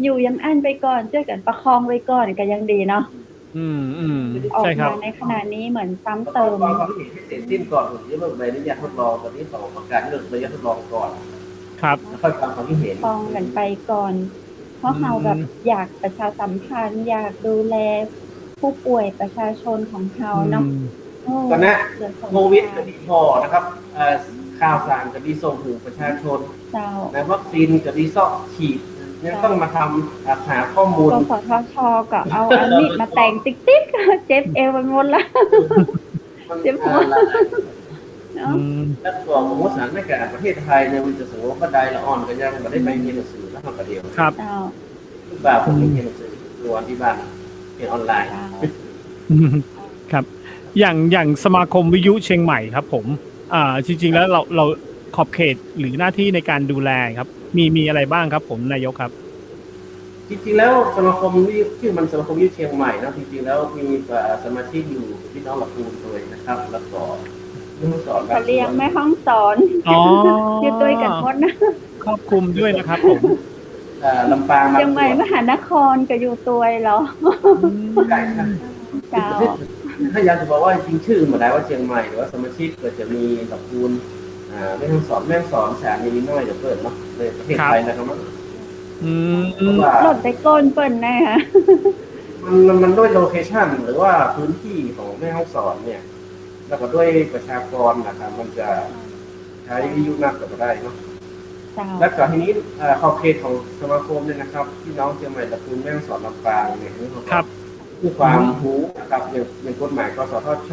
[SPEAKER 2] อยู่ยังอันไปก่อนเจอกันประคองไว้ก่อนก็ยังดีเนาะออก
[SPEAKER 3] ใช่ครับ
[SPEAKER 2] มาในขณะนี้เหมือนซ้ำ
[SPEAKER 4] เติ
[SPEAKER 2] เติ
[SPEAKER 4] ม
[SPEAKER 2] ม
[SPEAKER 4] ความเห็นให้เสร็จสิ้นก่อนถึงจะเลิกใบอนุญาตทดลองตอนนี้ต่อประกาศเลิกใบอนุญาตทดลองก่อน
[SPEAKER 3] ครับ
[SPEAKER 4] แล้วค่อยฟังความคิดเห็น
[SPEAKER 2] ฟองกันไปก่อน เพราะเราแบบอยากประชาสัมพันธ์อยากดูแลผู้ป่วยประชาชนของเราเนาะ
[SPEAKER 4] ตอนนี้โควิดก็ดีพอนะครับข่าวสารก็ดีส่งถึงประชาชน
[SPEAKER 2] เจ้า
[SPEAKER 4] และวัคซีนก็ดีซ่อฉีดยังต้องมาทำหาข้อมูล
[SPEAKER 2] กสทชก็เอาอันนี้มาแต่งติ๊กติ๊กเจ็บเอวไปหมดละเจ็บหัวเนาะ
[SPEAKER 4] และตัวของสารในการประเทศไทยเนี่ยมันจะสงบบันไดละอ่อนก็ยังไม่ได้ไปเรียนหนังสือแล้วทำประเดียว
[SPEAKER 3] ครับ
[SPEAKER 2] เจ้า
[SPEAKER 4] ทุกบ่าวผมเรียนหนังสือล้วนที่บ้านเรียนออนไลน์
[SPEAKER 2] เจ้า
[SPEAKER 3] ครับอย่างสมาคมวิทยุเชียงใหม่ครับผมจริงๆแล้วเราขอบเขตหรือหน้าที่ในการดูแลครับมีอะไรบ้างครับผมนายกครับ
[SPEAKER 4] จริงๆแล้วสมาคมวิทยุชื่อมันสมาคมวิทยุเชียงใหม่นะจริงๆแล้วมีสมาชิกอยู่พี่น้องหลักปูนเลยนะครับแล้วก็ผู้สอน
[SPEAKER 2] เขาเรียกแม่ห้องสอน
[SPEAKER 3] อ๋อ
[SPEAKER 2] อยู่ด้วยกันหมดนะ
[SPEAKER 3] ครอบคลุมด้วยนะครับผม
[SPEAKER 4] ลำปาง
[SPEAKER 2] เชียงใหม่มหานครก็อยู่ตัวเหรอ
[SPEAKER 4] ใช่ครับ
[SPEAKER 2] เจ้า
[SPEAKER 4] ถ้าอยากจะบอกว่าจริงชื่อมาได้ว่าเชียงใหม่หรือว่าสมาชิกก็จะมีหลักปูนแม่ห้องสอนสถานีน้อยเดี๋ยวเปิดเนาะในประเทศไทยนะครับเพราะว่า
[SPEAKER 2] หลดไปก้นเปิ่นนะฮะ
[SPEAKER 4] มันด้วยโลเคชั่นหรือว่าพื้นที่ของแม่ห้องสอนเนี่ยแล้วก็ด้วยประชากรนะครับมันจะใช้วิทยุนักก็ได้เนาะ
[SPEAKER 2] เจ้า
[SPEAKER 4] และก่อนทีนี้ขอบเขตของสมาคมเนี่ยนะครับพี่น้องเชียงใหม่ตระกูลแม่ฮ่องสอนลำปางเนี่ยนี่เขา
[SPEAKER 3] ครับ
[SPEAKER 4] ผู้ความรู้นะครับอย่างกฎหมายกสทช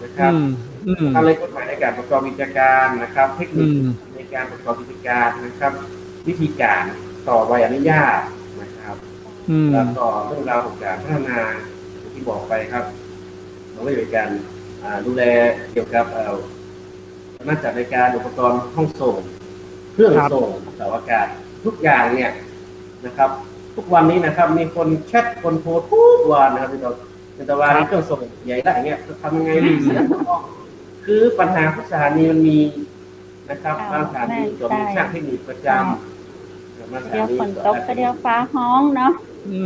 [SPEAKER 4] นะครับอะไรกฎหมายในการประกอบกิจการนะครับ เทคนิคในการประกอบกิจการนะครับ วิธีการต่อใบอนุญาตนะครับแล้วก็เรื่องราวของการพัฒนาที่บอกไปครับเราก็จะมีการดูแลเกี่ยวกับน่าจัดรายการอุปกรณ์ห้องส่งเครื่องส่งเสาอากาศทุกอย่างเนี่ยนะครับ ทุกวันนี้นะครับมีคนแชทคนโพสทุกวันนะครับเป็นแต่ว่าเครื่องส่งใหญ่ได้อย่างเงี้ยจะทำยังไงดีเสียงคือปัญหาทุกสถานีมันมีนะครับบางสถานีก็มีช่างเทคนิคประจำ
[SPEAKER 2] เดี๋ยวฝนตกก็เดี๋ยวฟ้าห้องเนาะ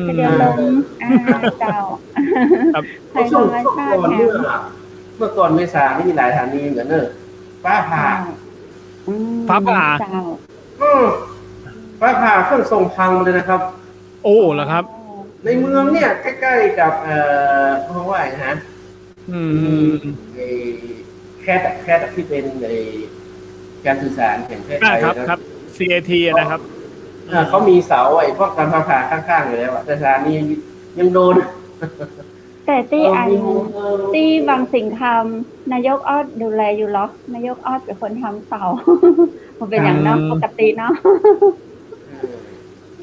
[SPEAKER 2] ก็เดี๋ยวลมเจ้าใคร
[SPEAKER 4] ช่วง
[SPEAKER 2] ธรรมชาติ
[SPEAKER 4] ก่อน
[SPEAKER 2] แถม
[SPEAKER 4] เมื่อก่อนเมษานี่มีหลายสถานีเหมือนเนอะฟ้าผ่า
[SPEAKER 3] ฟ้าผ่า
[SPEAKER 2] เจ้า
[SPEAKER 4] ฟ้าผ่าเครื่องส่งพังเลยนะครับ
[SPEAKER 3] โอ้เหรอครับ
[SPEAKER 4] ในเมืองเนี่ยใกล้ๆกับเพราะว่าฮะแค่ที่เป็นการสื่อสารแห่งประเทศไทย
[SPEAKER 3] ครับ CAT นะครับ
[SPEAKER 4] เขามีเสาไอ้พวกการฟ้าผ่าข้างๆอยู่แล้วแต่สถานียังโดน
[SPEAKER 2] แต่ที่บางสิ่งทำนายกออดดูแลอยู่หรอนายกออดเป็นคนทำเสามันเป็นอย่างนั้นปกติเนาะ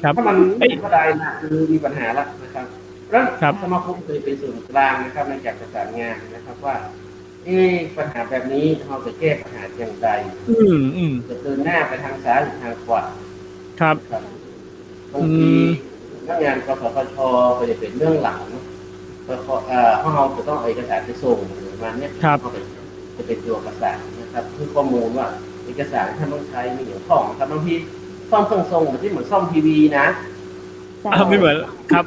[SPEAKER 3] ครับ
[SPEAKER 4] ถ้ามัน
[SPEAKER 3] เอ้ย
[SPEAKER 4] ก็ได้นะคือมีปัญหาแล้วนะครับเพราะฉะนั้น
[SPEAKER 3] ครับ
[SPEAKER 4] สมาคมเคยเป็นศูนย์กลางนะครับในการประสานงานนะครับว่าปัญหาแบบนี้เราจะแก้ปัญหาอย่างไร จะเดินหน้าไปทางซ้ายหรือทางขวา
[SPEAKER 3] ครับ
[SPEAKER 4] ครับบางทีพนักงานกสทชก็จะเป็นเรื่องหลังเพราะเราจะต้องเอาเอกสารไปส่งหรือมาเนี่ย
[SPEAKER 3] ครับ
[SPEAKER 4] เขาจะเป็นตัวประสานนะครับคือข้อมูลว่าเอกสารที่ท่านต้องใช้มีอย่างของครับบางทีซ่อมเครื่องทรงที่เหมือนซ่อมทีวีนะ
[SPEAKER 3] ไม่เหมือนครับ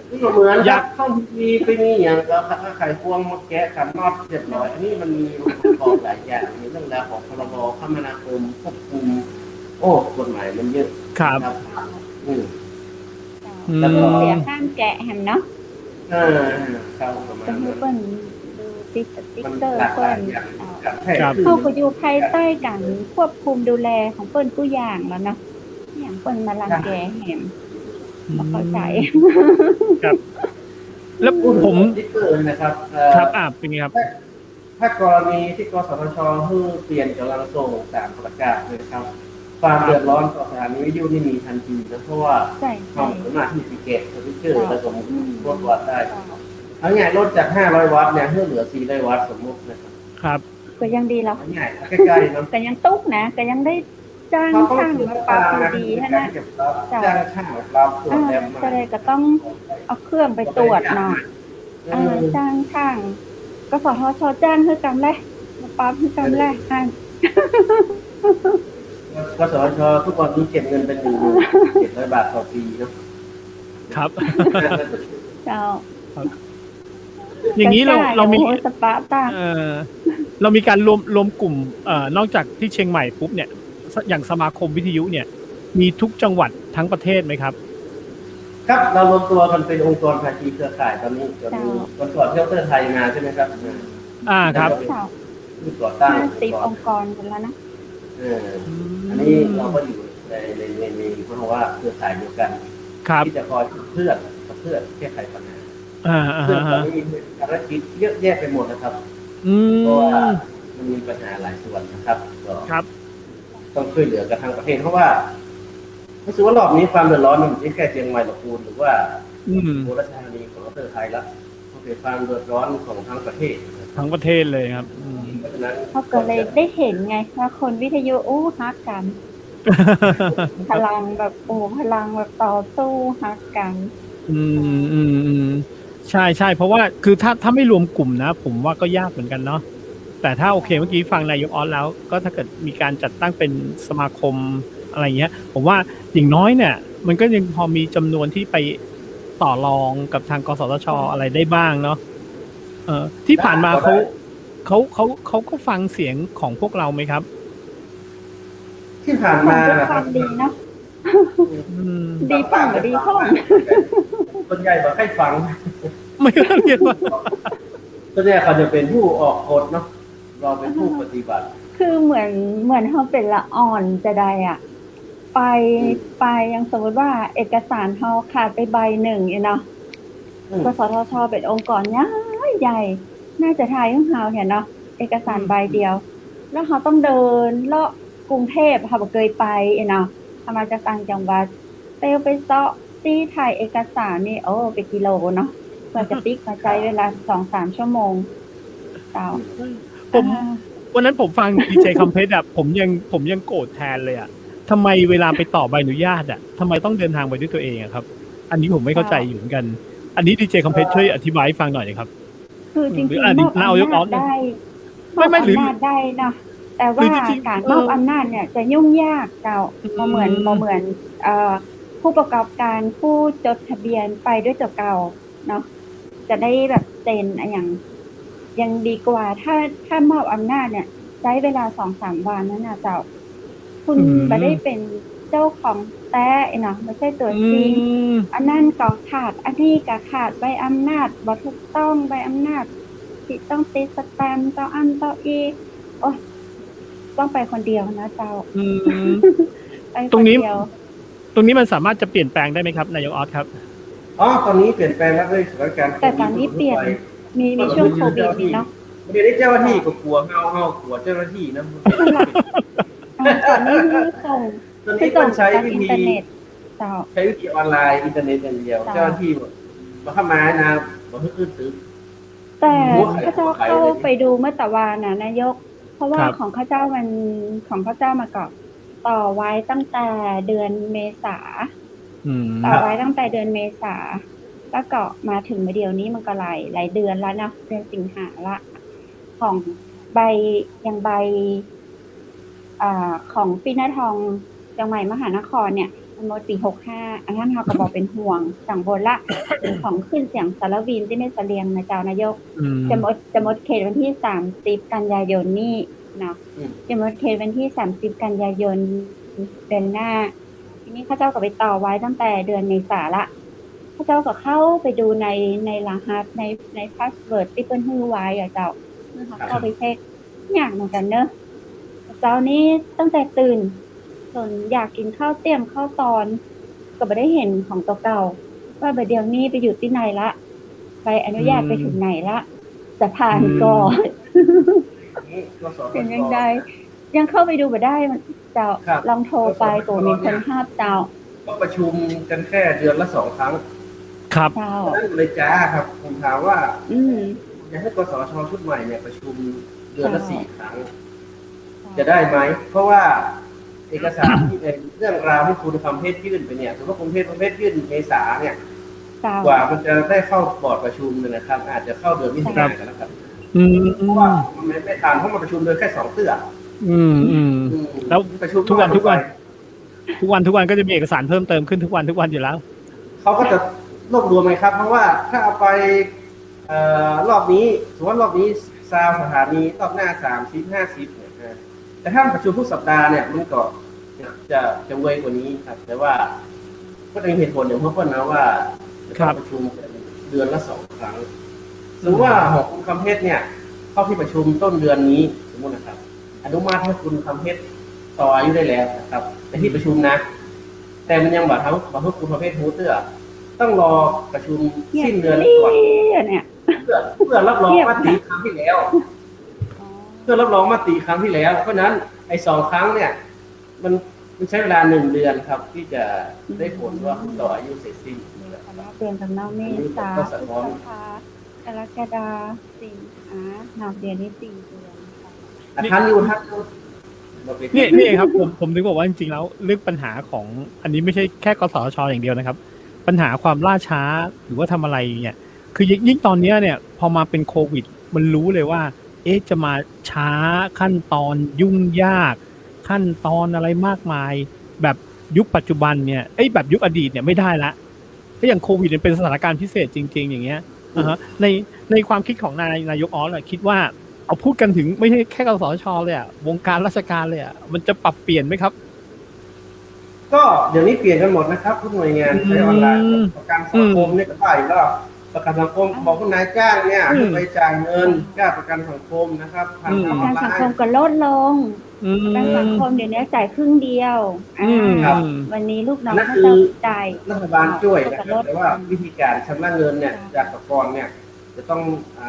[SPEAKER 4] นี่ก็เหมือน
[SPEAKER 3] อยาก
[SPEAKER 4] ซ่อมทีวีไปมีอย่างแล้วไขควงมาแกะขันน็อตเรียบร้อยอันนี้มันมีองค์ประกอบหลายอย่างมีเรื่องราวของพรบคมนาคมควบคุมโอ้กฎหมายมันเยอะ
[SPEAKER 3] ครับ
[SPEAKER 4] อืม
[SPEAKER 3] แล้วก็
[SPEAKER 2] เสียข้ามแกะแฮมเนาะ
[SPEAKER 4] เข้าประมา
[SPEAKER 2] จะ
[SPEAKER 4] ณ
[SPEAKER 2] ให้
[SPEAKER 4] นั้น
[SPEAKER 2] เปิ้นดูติดสติ๊ก
[SPEAKER 4] มัน
[SPEAKER 2] เกอร์
[SPEAKER 4] หลากห
[SPEAKER 2] เปิ้
[SPEAKER 4] ลาย
[SPEAKER 2] น
[SPEAKER 4] อย่าง
[SPEAKER 2] เอา
[SPEAKER 4] กับแท้
[SPEAKER 3] ครับ
[SPEAKER 2] เข้าก็อยู่ภายใต้การควบคุมดูแลของเปิ้นผู้อย่างแล้วเนาะอย่างเปิ้นมารังแกแฮมบ่เข้าใจ
[SPEAKER 3] ครับ แล้ว
[SPEAKER 4] พูดถึง
[SPEAKER 3] ผม
[SPEAKER 4] สติ๊กเกอร์นะครับ
[SPEAKER 3] ครับเป็นไงครับ
[SPEAKER 4] ถ้ากรณีที่กสทชให้เปลี่ยนกำลังส่งตามประกาศเลยครับความเดือดร้อนต่อสถานีวิทยุนี่มีทันทีนะเพราะว่า
[SPEAKER 2] ใช่
[SPEAKER 4] ควา
[SPEAKER 2] ใช่
[SPEAKER 4] มสามารถที่จะเก็บสติ๊กเกอร์และสมมติ
[SPEAKER 2] อืม
[SPEAKER 4] พวกวัดได้เอาง่ายลดจาก500 วัตต์เนี่ยให้เหลือ400 วัตต์สมมตินะครับ
[SPEAKER 3] ครับ
[SPEAKER 2] ก็ยังดีแล้ว
[SPEAKER 4] เอาง่ายใกล้ๆเนาะ
[SPEAKER 2] ก็ยังตุ๊กนะก็ยังได้จ้าง
[SPEAKER 4] เขาต้อง
[SPEAKER 2] ช่าง
[SPEAKER 4] คิด
[SPEAKER 2] มา
[SPEAKER 4] ว่า
[SPEAKER 2] ปรับ
[SPEAKER 4] การ
[SPEAKER 2] ดี
[SPEAKER 4] ใน
[SPEAKER 2] ๆให้
[SPEAKER 4] การ
[SPEAKER 2] นะ
[SPEAKER 4] ที่จะจ้างช่างรับตรวจแอมมา
[SPEAKER 2] จะได้ก็ต้องเอาเครื่องไปตรวจเนาะจ้างช่างก็สทชจ้างคือกันแหละมาปรับคือกันแหละ
[SPEAKER 4] กสทชทุกวันนี้เก็บเงินเป็น700 บาทต่อปีเนาะ
[SPEAKER 3] ครับ
[SPEAKER 2] เจ้า
[SPEAKER 3] อย่างนี้เรามี
[SPEAKER 2] โอ้โหสปาร์ตา
[SPEAKER 3] เรามีการรวมกลุ่มนอกจากที่เชียงใหม่ปุ๊บเนี่ยอย่างสมาคมวิทยุเนี่ย มีทุกจังหวัดทั้งประเทศไหมครับ
[SPEAKER 4] ครับเรารวมตัวกันเป็นองค์กรภาคีเครือข่ายตอนนี้จะมีวันก่อนเที่ยวเตอร์ไทยมาใช่ไหมครับ
[SPEAKER 3] ครับ
[SPEAKER 2] เจ้า
[SPEAKER 4] ที่ก่อตั้ง
[SPEAKER 2] 50องค์กรกันแล้วนะ
[SPEAKER 4] อันนี้เราก็อยู่ในเพราะว่าเครือข่ายเดียวกัน
[SPEAKER 3] ครับ
[SPEAKER 4] ที่จะคอยเพื่อนแก้ไขปัญหา
[SPEAKER 3] อ่า
[SPEAKER 4] ซึ่งตอนนี้มีภารกิจเยอะแยะไปหมดนะครับ เพราะว่ามันมีปัญหาหลายส่วนนะครับก็
[SPEAKER 3] ครับ
[SPEAKER 4] ต้องช่วยเหลือกันทั้งประเทศเพราะว่ารู้สึกว่ารอบนี้ความเดือดร้อนมันไม่ใช่แค่เชียงใหม่หรอกคุณหรือว่าอุบลราชธานีของประเทศไทยละมันเป็นความเดือดร้อนของทั้งประเทศ
[SPEAKER 3] ทั้งประเทศเลยครับ
[SPEAKER 4] เพราะฉะนั้น
[SPEAKER 2] เขาก็เลยได้เห็นไงว่าคนวิทยุฮักกัน พลังแบบพลังแบบต่อสู้ฮักกัน
[SPEAKER 3] ใช่เพราะว่าคือถ้าไม่รวมกลุ่มนะ ผมว่าก็ยากเหมือนกันเนาะแต่ถ้าโอเคเมื่อกี้ฟังนายกออสแล้ว ก็ถ้าเกิดมีการจัดตั้งเป็นสมาคมอะไรเงี้ย ผมว่าอย่างน้อยเนี่ย มันก็ยังพอมีจำนวนที่ไปต่อรองกับทางกสทชอะไรได้บ้างเนาะที่ผ่านมาเขาก็ฟังเสียงของพวกเราไหมครับ
[SPEAKER 4] ที่ผ่านมา
[SPEAKER 2] ด้วย
[SPEAKER 4] นะ
[SPEAKER 2] ค
[SPEAKER 4] ครั
[SPEAKER 2] วา
[SPEAKER 4] บ
[SPEAKER 2] มดีเนาะดีป่งกับดีพ่อง
[SPEAKER 4] ส่วนใหญ่บอกให้ฟัง
[SPEAKER 3] ไม่ก็เรียกว่า
[SPEAKER 4] ส่วนใหญ่เขาจะเป็นผู้ออกกฎเนาะเราเป็นผู้ปฏิบัติ
[SPEAKER 2] คือเหมือนเขาเป็นละอ่อนจะได้อ่ะ ไปยังสมมติว่าเอกสารเขาขาดไปใบหนึ่งเนาะกสทชเป็นองค์กรใหญ่น่าจะทายของเขาเห็นเนาะเอกสารใบเดียว แล้วเขาต้องเดินเลาะกรุงเทพเขาบอกเคยไปเนาะเขามาจากต่างจังหวัดเตลไปเซาะที่ถ่ายเอกสารนี่เป็นกิโลเนาะเพื่อจะปิ๊กมาใช้เวลา 2-3 ชั่วโมงเจ้า
[SPEAKER 3] วันนั้นผมฟังดีเจคอมเพสผมยังโกรธแทนเลยอะทำไมเวลาไปต่อใบอนุญาตอะทำไมต้องเดินทางไปด้วยตัวเองอะครับ อันนี้ผมไม่เข้าใจอยู่เหมือนกัน อันนี้ดีเจคอมเพสช่วยอธิบายให้ฟังหน่อยนะครับ
[SPEAKER 2] คือจริง
[SPEAKER 3] หรือ
[SPEAKER 2] ๆ
[SPEAKER 3] อ่ะ
[SPEAKER 2] มอบ
[SPEAKER 3] เอา
[SPEAKER 2] อำ
[SPEAKER 3] ยกล้อ
[SPEAKER 2] นาจได้
[SPEAKER 3] ไม่
[SPEAKER 2] มอบ
[SPEAKER 3] หรือ
[SPEAKER 2] อำนาจได้เนาะแต่ว่า
[SPEAKER 3] คือจริงๆ
[SPEAKER 2] การมอบอำนาจเนี่ยจะยุ่งยากเจ้าบ่เหมือนผู้ประกอบการผู้จดทะเบียนไปด้วยตัวเก่าเนาะจะได้แบบเซ็นอย่างยังดีกว่าถ้ามอบอำนาจเนี่ยใช้เวลา 2-3 วันนั่นน่ะเจ้าคุณไม่ได้เป็นเจ้าของแต่เนาะไม่ใช่ตัวจริง อันนั้นก็ขาดอันนี้ก็ขาดใบอำนาจบ่ถูกต้องใบอำนาจที่ต้องติดสแตมป์ต่ออันต่ออีกโอ้ยต้องไปคนเดียวนะเจ้าไป
[SPEAKER 3] ตรงนี้
[SPEAKER 2] คเดียว
[SPEAKER 3] ตรงนี้มันสามารถจะเปลี่ยนแปลงได้ไหมครับนายกออสครับ
[SPEAKER 4] ตอนนี้เปลี่ยนแปลงแล้วด้วยสถานการณ์
[SPEAKER 2] แต่ตอนนี้เปลี่ยนมีช่วงโควิดนี่เนาะ
[SPEAKER 4] เดี๋ยวนี้เจ้าหน้าที่ก็กลัวเฮากลัวเจ้าหน้าที่นะ
[SPEAKER 2] ตอนนี้มีส่ง
[SPEAKER 4] ตอนนี้ต้องใช้วิ
[SPEAKER 2] อิน
[SPEAKER 4] ธี
[SPEAKER 2] เทอร์เน็ต เจ้า
[SPEAKER 4] ใช้วิธีออนไลน์อินเทอร์เน็ตอย่างเดียว
[SPEAKER 2] จ้ะ
[SPEAKER 4] เจ้าหน้าที่บอกเข้ามานะบอกให้ขึ้นตึก
[SPEAKER 2] แต่
[SPEAKER 4] หัวไข่
[SPEAKER 2] ข้าเจ้า
[SPEAKER 4] หัวไข่
[SPEAKER 2] เข้า
[SPEAKER 4] เลย
[SPEAKER 2] ไปดูเมื่อตะวานนะนายก เพราะว่า
[SPEAKER 3] ครับ
[SPEAKER 2] ของข้าเจ้ามันของข้าเจ้ามาก่อนต่อไว้ตั้งแต่เดือนเมษา
[SPEAKER 3] อืม
[SPEAKER 2] ต่อไว้ตั้งแต่เดือนเมษาแล้วก็มาถึงมาเดียวนี้มันก็หลายเดือนแล้วนะเดือนสิงหาละ ของใบอย่างใบของปีหน้าทองเชียงใหม่มหานครเนี่ยมันหมดปี65อันนั้นเราก็บอกเป็นห่วงสั่งบนละ ของขึ้นเสียงสารวินที่ไม่เสลียงนะเจ้านายก
[SPEAKER 3] อืม
[SPEAKER 2] จะหมดเขตวันที่30กันยายนนี่เนาะ
[SPEAKER 4] อืม
[SPEAKER 2] จะหมดเขตวันที่30กันยายนเดือนหน้า ทีนี้ข้าเจ้าก็ไปต่อไว้ตั้งแต่เดือนเมษาละข้าเจ้าก็เข้าไปดูในรหัสในพาสเวิร์ดที่เปิ้นฮื้อไว้อะเจ้าเมื่อเขาเข้าไปเช็คยากเหมือนกันเนอะเจ้านี้ตั้งแต่ตื่นจนอยากกินข้าวเตี้ยมข้าวตอน ก็ไม่ได้เห็นของตัวเก่า ว่าเดี๋ยวนี้ไปอยู่ที่ไหนละใบอนุญาตไปถึงไหนละจะผ่านก่อน
[SPEAKER 4] นี่กสทช
[SPEAKER 2] เป็นยังไงยังเข้าไปดูบ่ได้มันเจ้า
[SPEAKER 4] ครับ
[SPEAKER 2] ลองโทรไปตัวมีคนภาพเจ้า
[SPEAKER 4] ก็ประชุมกันแค่เดือนละ2 ครั้ง
[SPEAKER 3] ครับ
[SPEAKER 2] เจ้า
[SPEAKER 4] นั่นเลยจ้าครับผมถามว่า
[SPEAKER 2] อืม
[SPEAKER 4] อยากให้กสทชชุดใหม่เนี่ยประชุมเดือนละ
[SPEAKER 2] ค่ะ
[SPEAKER 4] 4 ครั้ง จะได้ไหม เพราะว่าเอกสารที่ในเรื่องราวที่คุณทำเพศยื่นไปเนี่ยสมมติคุณเพศยื่นเมษาเนี่ย
[SPEAKER 2] เจ้าก
[SPEAKER 4] ว่ามันจะได้เข้าบอร์ดประชุมเนี่ยนะครับ อาจจะเข้าเดือนมิถุนายนกันแล้วครับ
[SPEAKER 3] อืม
[SPEAKER 4] เพราะว่ามันไม่ทันเพราะมันประชุมเดือนแค่2 เตื้อ
[SPEAKER 3] อืมอืม แล้ว
[SPEAKER 4] ประชุม
[SPEAKER 3] ทุกวันก็จะมีเอกสารเพิ่มเติมขึ้นทุกวันอยู่แล้ว
[SPEAKER 4] เขาก็จะรวบรวมไหมครับ เพราะว่าถ้าเอาไปรอบนี้สมมติว่ารอบนี้ซาวสถานีรอบหน้า30-50เนี่ยนะแต่ถ้าประชุมทุกสัปดาห์เนี่ยมันก็จะเวยกว่านี้ครับ แต่ว่าก็จะมีเหตุผลอย่างเพื่อนนะว่าจะ
[SPEAKER 3] ครั
[SPEAKER 4] ต้อบ งประชุมกันเดือนละ2 ครั้งสมมติว่าของคุณคำเพชรเนี่ยเข้าที่ประชุมต้นเดือนนี้สมมตินะครับ อนุมัติให้คุณคำเพชรต่ออายุได้แล้วนะครับในที่ประชุมนะ แต่มันยังบอกให้คุณคำเพชรฮูเตอร์ต้องรอประชุมสิ้นเดือนก่อน
[SPEAKER 2] เนี่ย
[SPEAKER 4] เพื่อรับรองมติครั้งที่แล้ว เพื่อรับรองมติครั้งที่แล้ว เพราะฉะนั้นไอ้2 ครั้งเนี่ย มันใช้เวลา1 เดือนครับ ที่จะได้ผลว่าคุณต่ออายุเสร็จสิ้น
[SPEAKER 2] เดือนกับน้องเมษา
[SPEAKER 4] ก็
[SPEAKER 2] พฤ
[SPEAKER 4] สะ
[SPEAKER 2] ษ
[SPEAKER 4] ท้อน
[SPEAKER 2] ภากรกฎาสิงหาหนับเดือนนี้4 เดือนค่ะ
[SPEAKER 4] ท่านอยู่บอกไป
[SPEAKER 3] นี่ครับผมถึงบอกว่าจริงๆแล้วเรื่องปัญหาของอันนี้ไม่ใช่แค่กสทชอย่างเดียวนะครับ ปัญหาความล่าช้าหรือว่าทำอะไรเนี่ยคือยิ่งตอนเนี้ยเนี่ยพอมาเป็นโควิด มันรู้เลยว่า จะมาช้าขั้นตอนยุ่งยาก ขั้นตอนอะไรมากมาย แบบยุคปัจจุบันเนี่ยแบบยุคอดีตเนี่ยไม่ได้ละถ้าอย่างโควิดเนี่ยเป็นสถานการณ์พิเศษจริง ๆ อย่างเงี้ยในความคิดของนายกออสคิดว่าเอาพูดกันถึงไม่ใช่แค่กสทชเลยอะวงการราชการเลยอะมันจะปรับเปลี่ยนไหมครับ
[SPEAKER 4] ก็เดี๋ยวนี้เปลี่ยนกันหมดนะครับทุกหน่วยงานใช้ออนไลน์ประกันสังคมเนี่ยก็ได้แล้วประกันสังคมบอกคุณนายจ้างเนี่ยให้ไปจ่ายเงินค่าประกันสังคมนะครับผ่านทางอ
[SPEAKER 2] กา
[SPEAKER 4] อน
[SPEAKER 2] ร
[SPEAKER 4] ไล
[SPEAKER 2] สังคม
[SPEAKER 4] น์
[SPEAKER 2] ก็ลดลง
[SPEAKER 3] อืม
[SPEAKER 2] ประกันสังคมเดี๋ยวนี้จ่ายครึ่งเดียว
[SPEAKER 4] ครับ
[SPEAKER 2] วันนี้ลูกน้อง
[SPEAKER 4] นั่น
[SPEAKER 2] เขา
[SPEAKER 4] คือ
[SPEAKER 2] จะจ่าย
[SPEAKER 4] รัฐบาลช่วยนะครับแต่ว่าวิธีการชำระเงินเนี่ยจากสหกรณ์เนี่ยจะต้อง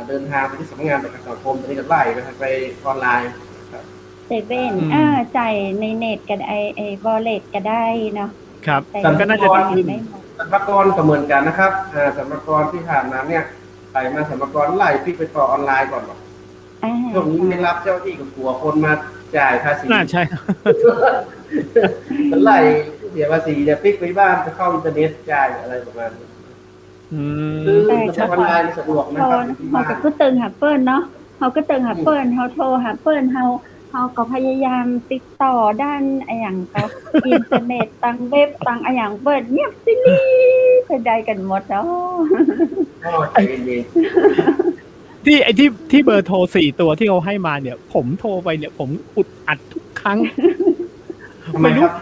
[SPEAKER 4] เดินทางไปที่สำนักงานประกันสังคมตอนนี้จะไล่นะครับไปออนไลน์ครับ
[SPEAKER 2] เซเว่น
[SPEAKER 3] อืม
[SPEAKER 2] จ่ายในเน็ตก็ได้วอลเล็ตก็ได้เนาะ
[SPEAKER 3] ครับ
[SPEAKER 2] แต่
[SPEAKER 3] ก็น่าจะดีขึ้น
[SPEAKER 2] ได้หมด
[SPEAKER 4] สรรพากรก็เหมือนกันนะครับสรรพากรที่ผ่านมาเนี่ยใครมาสรรพากรไล่พี่ไปต่อออนไลน์ก่อนหรอก ช่วงนี้ไม่รับเจ้าที่กับกลัวคนมาจ่ายภาษี
[SPEAKER 3] น่าใช่
[SPEAKER 4] มันไล่เสียภาษีเนี่ยปิ๊กไปบ้านจะเข้าอินเทอร์เน็ตจ่ายอะไรประมาณนี้
[SPEAKER 3] อืม
[SPEAKER 4] คือระบบออนไลน์สะดวกนะ
[SPEAKER 2] พอ
[SPEAKER 4] ครับ
[SPEAKER 2] เขาก็คือตึงหาเปิ้ลเนาะเขาก็ตึงหาเปิ้ลเขาโทรหาเปิ้ลเขาก็พยายามติดต่อด้านอย่างก็อินเทอร์เน็ตตังเว็บตังอย่างเปิ้ลเงียบสิลี่เสียดายกันหมดแล้ว
[SPEAKER 4] ก็ใจเย็น
[SPEAKER 3] ที่เบอร์โทร4 ตัวที่เขาให้มาเนี่ย ผมโทรไปเนี่ย ผมอุดอัดทุกครั้ง
[SPEAKER 4] ๆทำไมครับ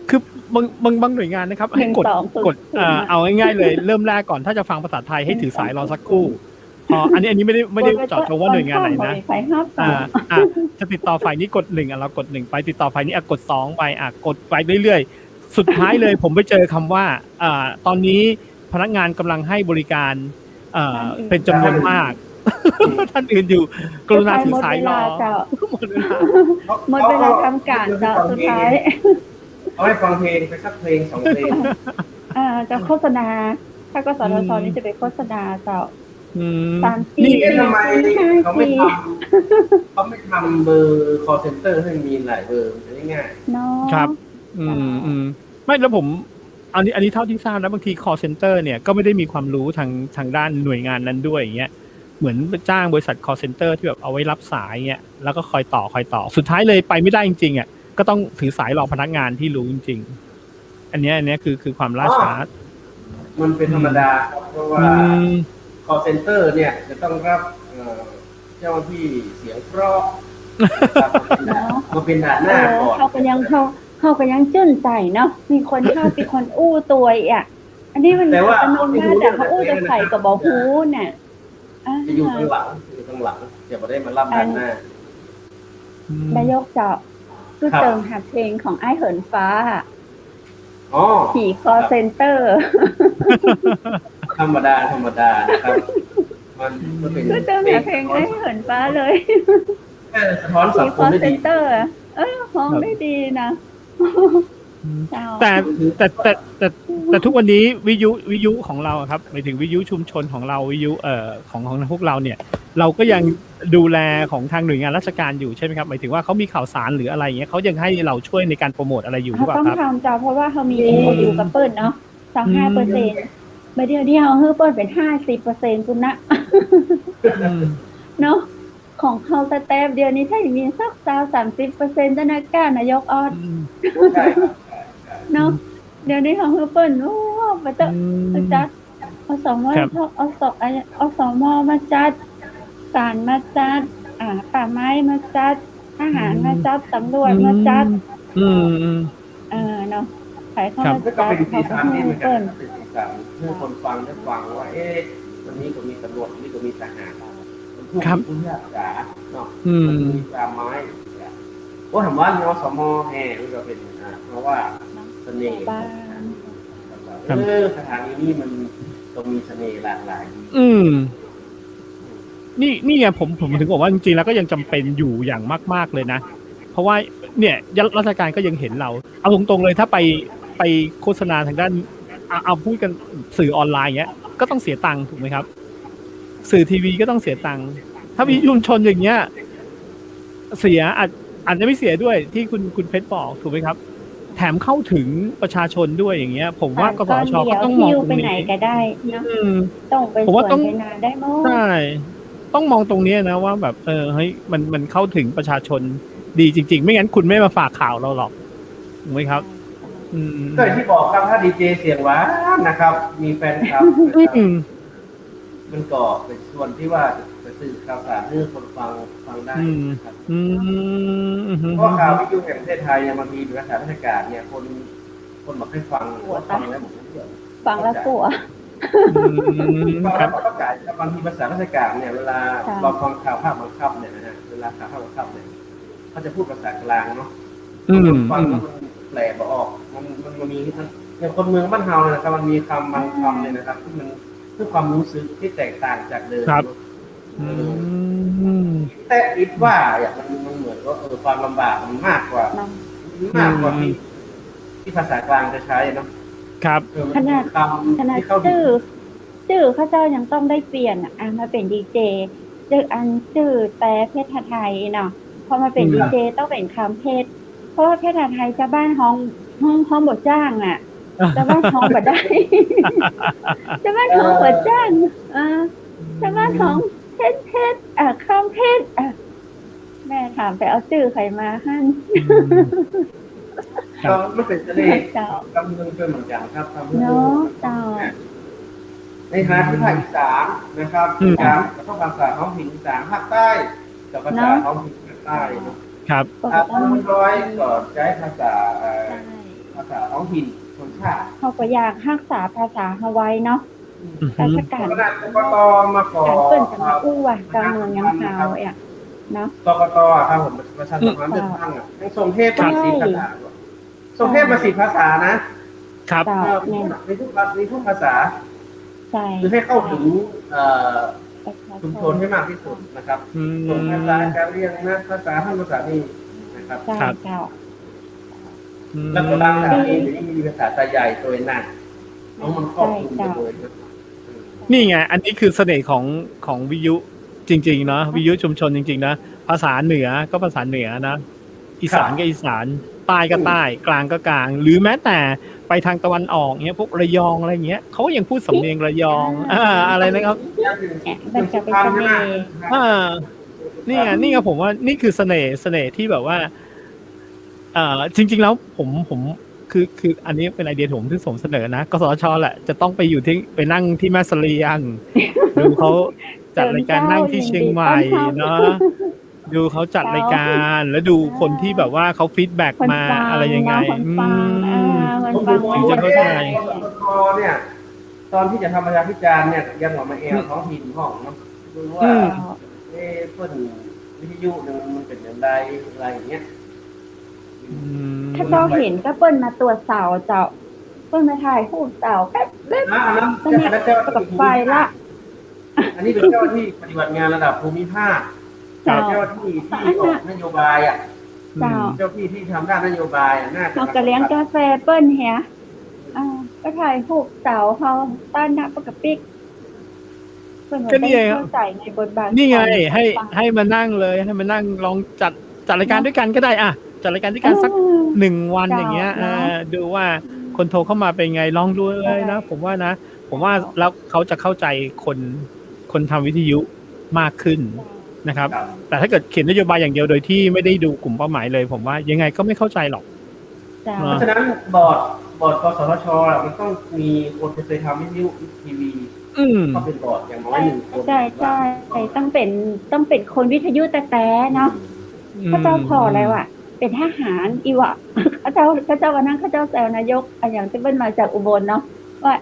[SPEAKER 3] คือบางหน่วยงานนะครับให้กด
[SPEAKER 2] 1-2-0
[SPEAKER 3] เอาง่ายๆเลย เริ่มแรกก่อนถ้าจะฟังภาษาไทยให้ถือสายรอสักครู่อันนี้ไม่ได้เจาะจงว่าหน่วยงานไหนนะ
[SPEAKER 2] ไฟห้าสอง
[SPEAKER 3] จะติดต่อฝ่ายนี้กด1เรากด1ไปติดต่อฝ่ายนี้กด2ไปกดไปเรื่อยๆสุดท้ายเลย ผมไปเจอคำว่าตอนนี้พนักงานกำลังให้บริการเป็นจำนวนมาก ท่านอื่นอยู่กรุณาถือสายรอหมดเวลา
[SPEAKER 2] หมดเวลาทำการเจ้าสุดท้าย
[SPEAKER 4] เอาให้ฟังเพลงไปสักเพลง2เพลง
[SPEAKER 2] จะโฆษณา ถ้ากสทชนี่จะไปโฆษณาเจ้า 3G
[SPEAKER 3] นี่
[SPEAKER 4] ทำไม
[SPEAKER 2] 5G
[SPEAKER 4] เขาไม่ทำเบอร์ call center ให้มีหลายเบอร์จะได้ง่าย
[SPEAKER 2] เนาะ
[SPEAKER 3] ครับ ไม่แล้วผมอันนี้เท่าที่ทราบนะบางที call center เนี่ยก็ไม่ได้มีความรู้ทางด้านหน่วยงานนั้นด้วยอย่างเงี้ยเหมือนจ้างบริษัท call center ที่แบบเอาไว้รับสายเงี้ยแล้วก็คอยต่อสุดท้ายเลยไปไม่ได้จริงๆอ่ะก็ต้องถือสายรอพนักงานที่รู้จริงๆอันเนี้ยคือความล่าช้า
[SPEAKER 4] มันเป็นธรรมดาครับเพราะว่า call center เนี่ยจะต้องรับเจ้าหน้าที่เสียงเพราะนะครับมาเป็นด่านหน้าก่อน
[SPEAKER 2] เขาก็ยังจื่นใจเนาะมีคนเข้าเป็นคนอู้ตัวอ่ะอันนี้มัน
[SPEAKER 4] แต่ว่า
[SPEAKER 2] อัตโนมัติแต่เขาอู้จะใส่กับบอกฮู้น่ะ
[SPEAKER 4] จะอยู่ข้างหลังอย่ามาได้มารับด่านหน้า
[SPEAKER 2] นายกเจาะคือเติมหัดเพลงของไอ้เหินฟ้า
[SPEAKER 4] อ๋อ
[SPEAKER 2] ผีคอเซ็นเตอร์
[SPEAKER 4] ธรรมดานะครับมันเป็น
[SPEAKER 2] คือเติมหัดเพลงไอ้เหินฟ้าเลย
[SPEAKER 4] สะท้อนสั
[SPEAKER 2] ผี
[SPEAKER 4] งค
[SPEAKER 2] คอ
[SPEAKER 4] มได้
[SPEAKER 2] เซ็
[SPEAKER 4] ดี
[SPEAKER 2] นเตอร์ฟ้องได้ดีนะเจ้า
[SPEAKER 3] แต่ทุกวันนี้วิทยุของเราครับหมายถึงวิทยุชุมชนของเราวิทยุของพวกเราเนี่ย เราก็ยังดูแลของทางหน่วยงานราชการอยู่ใช่ไหมครับหมายถึงว่าเขามีข่าวสารหรืออะไรเงี้ยเขายังให้เราช่วยในการโปรโมทอะไรอยู่หรือเปล่า
[SPEAKER 2] ต้อง
[SPEAKER 3] ครับ
[SPEAKER 2] ทำจ้าเพราะว่าเขามี MOU กับเปิ้ลเนาะ25%ไม่เดียวที่เขาเพิ่มเปิ้ลเป็น50%คุณนะเนาะของเขาสเต็ปเดียวนี้ถ้าอย่างมีสัก30%ธนาคารนายกออด
[SPEAKER 4] ใช่ครับ
[SPEAKER 2] เนาะเดี๋ยวนี้ของเปิ้ลโอ้ไปเตอะจัดอสมอสมมาจัดศาลมาจัดป่าไม้มาจัดทหารมาจัดตำรวจมาจัดเนาะใครเข้ามา
[SPEAKER 4] แล้วก็
[SPEAKER 2] จัด
[SPEAKER 4] เป็นสี
[SPEAKER 2] เขา
[SPEAKER 4] สั
[SPEAKER 2] ก็
[SPEAKER 4] นนี่เหมื
[SPEAKER 2] ให้
[SPEAKER 4] อนกัน
[SPEAKER 2] เปิ้ล
[SPEAKER 4] เป็นสีสันเพื่อคนฟังได้ฟังว่าวันนี้ก็มีตำรวจวันนี้ก็มีทหารมันผู้พิพากษาเนาะมันมีตามไม้ว่าถามว่าอสมแห่มันก็เป็นเพราะว่าเสน่ห์
[SPEAKER 2] บ้าน
[SPEAKER 4] สถานีนี้มันต้องมีเสน่ห์หลากหลาย
[SPEAKER 3] นี่ไงผมถึงบอกว่าจริงๆแล้วก็ยังจำเป็นอยู่อย่างมากๆเลยนะเพราะว่าเนี่ยราชการก็ยังเห็นเราเอาตรงๆเลยถ้าไปโฆษณาทางด้านเอาพูดกันสื่อออนไลน์เงี้ยก็ต้องเสียตังค์ถูกไหมครับสื่อทีวีก็ต้องเสียตังค์ถ้าวิทยุชุมชนอย่างเงี้ยเสียอาจจะไม่เสียด้วยที่คุณเพชรบอกถูกไหมครับแถมเข้าถึงประชาชนด้วยอย่างเงี้ยผมว่ากสชก็ต้องมองตรง
[SPEAKER 2] ไปไหน
[SPEAKER 3] นี้
[SPEAKER 2] ก็ได้เนาะต้องไปสวนไปนาได้มั้ง
[SPEAKER 3] ใช่ต้องมองตรงนี้นะว่าแบบเฮ้ยมันเข้าถึงประชาชนดีจริงๆไม่งั้นคุณไม่มาฝากข่าวเราหรอกถูกไหมครับ
[SPEAKER 4] ก็อย่างที่บอกครับถ้าดีเจเสียงหวานนะครับ มีแฟนคลับมันก็เป็นส่วนที่ว่าจะสื่อข่าวสารให้คนฟังได้นะครับเพราะข่าววิทยุแห่งประเทศไทยเนี่ยบางทีภาษาราชการเนี่ยคนบอกให้ฟังแล้วผมไม่เชื่อ
[SPEAKER 2] ฟังแล้วกลัว
[SPEAKER 4] ฟังแล้วเข้าใจแต่บางทีภาษาราชการเนี่ยเวลาเราฟังข่าวภาคบังคับเนี่ยนะฮะเวลาข่าวภาคบังคับเนี่ยเขาจะพูดภาษากลางเนาะฟังแล้วมันแปลบ่ออกมันมีอย่างคนเมืองบ้านเฮาเนี่ยนะครับมันมีคำบางคำเนี่ยนะครับที่มันเพื่อความรู้สึกที่แตกต่างจากเดิมแต่คิดว่าอย่างมันเหมือนว่าความลำบากมันมากกว่าที่ภาษากลางจะใช้เนาะ
[SPEAKER 3] ครับ
[SPEAKER 2] ขนาดชื่อข้าเจ้ายังต้องได้เปลี่ยนมาเป็นดีเจชื่อแต่เพชรไทยเนาะพอมาเป็นดีเจต้องเป็นคำเพชรเพราะว่าเพชรไทยจะบ้านห้องบทจ้างจะบ้านห้องบดได้จะบ้านห้องบดจ้างจะบ้านห้องเพชรคำเพชรแม่ถามไปเอาชื่อใครมาหั่น
[SPEAKER 4] ก็ไม่เป็นเสน่ห์กำเมืองเป็นเหมือนกันครับทำให้ในฐานะที่ภาคอีสานนะครับการกับภาษาท้องถิ่นอีสานภาคใต้กับภาษาท้องถิ่นภาคใต้
[SPEAKER 3] ครับ
[SPEAKER 4] คนร้อยก็ใช้ภาษาท้องถิ่นชนชาติ
[SPEAKER 2] เขาก็อยากรักษาภาษาเฮาไว้เนาะราชการ
[SPEAKER 4] กตมาก่อน
[SPEAKER 2] เปิ้นจะมาอู้ว่ะกลางเมืองยังเฮาเนาะ
[SPEAKER 4] กตครับผมประชาสัมพันธ์เดินทางให้ทรงเทพมา10 ภาษาทรงเทพมา10 ภาษานะครับในทุกภาษา
[SPEAKER 2] ใช่
[SPEAKER 4] คือให้เข้าถึงชุมชนให้มากที่สุดนะครับส่วนภาษาการเรียนนะภาษาท่านภาษานี้นะครับ
[SPEAKER 2] ใช่
[SPEAKER 4] แล้วก็ร่างกายเองที่มีภาษาตาใหญ่ตัวหนักน้องมันครอบคลุมไปเลยนะ
[SPEAKER 3] นี่ไงอันนี้คือเสน่ห์ของวิทยุจริงๆเนาะวิทยุชุมชนจริงๆนะภาษาเหนือก็ภาษาเหนือนะอีสานก็อีสานใต้ก็ใต้กลางก็กลาง หรือแม้แต่ไปทางตะวันออกเนี้ยพวกระยองอะไรเงี้ยเขาก็ยังพูดสำเนียงระยองอะไรนะครับ
[SPEAKER 2] มันจะเป็นเสน่ห์
[SPEAKER 3] นี่ไงผมว่านี่คือเสน่ห์ที่แบบว่าจริงๆแล้วผมคืออันนี้เป็นไอเดียผมที่ผมเสนอนะกสทช.แหละจะต้องไปอยู่ที่ไปนั่งที่แม่เสลียงดูเขาจัดรายการนั่งที่เชียงใหม่เนาะดูเขาจัดรายการแล้วดูคนที่แบบว่าเขาฟีดแบ็กมาอะไรยังไง
[SPEAKER 2] คนฟัง
[SPEAKER 4] ผมรู้ว่าเนี่ยตอนที่จะทำประชาพิจารณ์เนี่ยยังออกมาแอลท้องถิ่นห้องเนาะดูว่าเพิ่นวิทยุเนี่ยมันเป็นอย่างไรอะไรอย่างเงี้ย
[SPEAKER 2] ถ้าเจ้าเห็นก็เปิ้ลมาตรวจเสาเจ้าเปิ้ลมาถ่ายรูปเสาแป๊บเล็บสนิทกับไฟละ
[SPEAKER 4] อันนี้เป็นเจ้าที่ปฏิบัติงานระดับภูมิภาคเจ้าที่ออกนโยบายอ่ะเจ้าที่ทำด้านนโยบายน่าจะ
[SPEAKER 2] เรากระเลี้ยงกาแฟเปิ้ลเฮียก็ถ่ายรูปเสาเขาต้านหน้าปกปิก
[SPEAKER 3] ก็นี่ไง
[SPEAKER 2] เข้าใจในบทบาท
[SPEAKER 3] นี่ไงให้มานั่งเลยให้มานั่งลองจัดรายการด้วยกันก็ได้อ่ะจัดรายการด้วยกันสัก1 วันอย่างเงี้ยดูว่าคนโทรเข้ามาเป็นไงลองดูเลยนะผมว่าแล้วเขาจะเข้าใจคนทำวิทยุมากขึ้นนะครับแต่ถ้าเกิดเขียนนโยบายอย่างเดียวโดยที่ไม่ได้ดูกลุ่มเป้าหมายเลยผมว่ายังไงก็ไม่เข้าใจหรอก
[SPEAKER 4] เพราะฉะนั้นบอร์ดกสทช.มันต้องมีคนเคยทำวิทยุทีวีก็เป็นบอร์ดอย่างน้อย1 คน
[SPEAKER 2] ใช่ต้องเป็นคนวิทยุแต่เนาะพระเจ้าพออะไรวะเป็นทหารอีวะพระเจ้าวันนั้นพระเจ้าแซวนายกอย่างที่เป็นมาจากอุบลเนาะว่า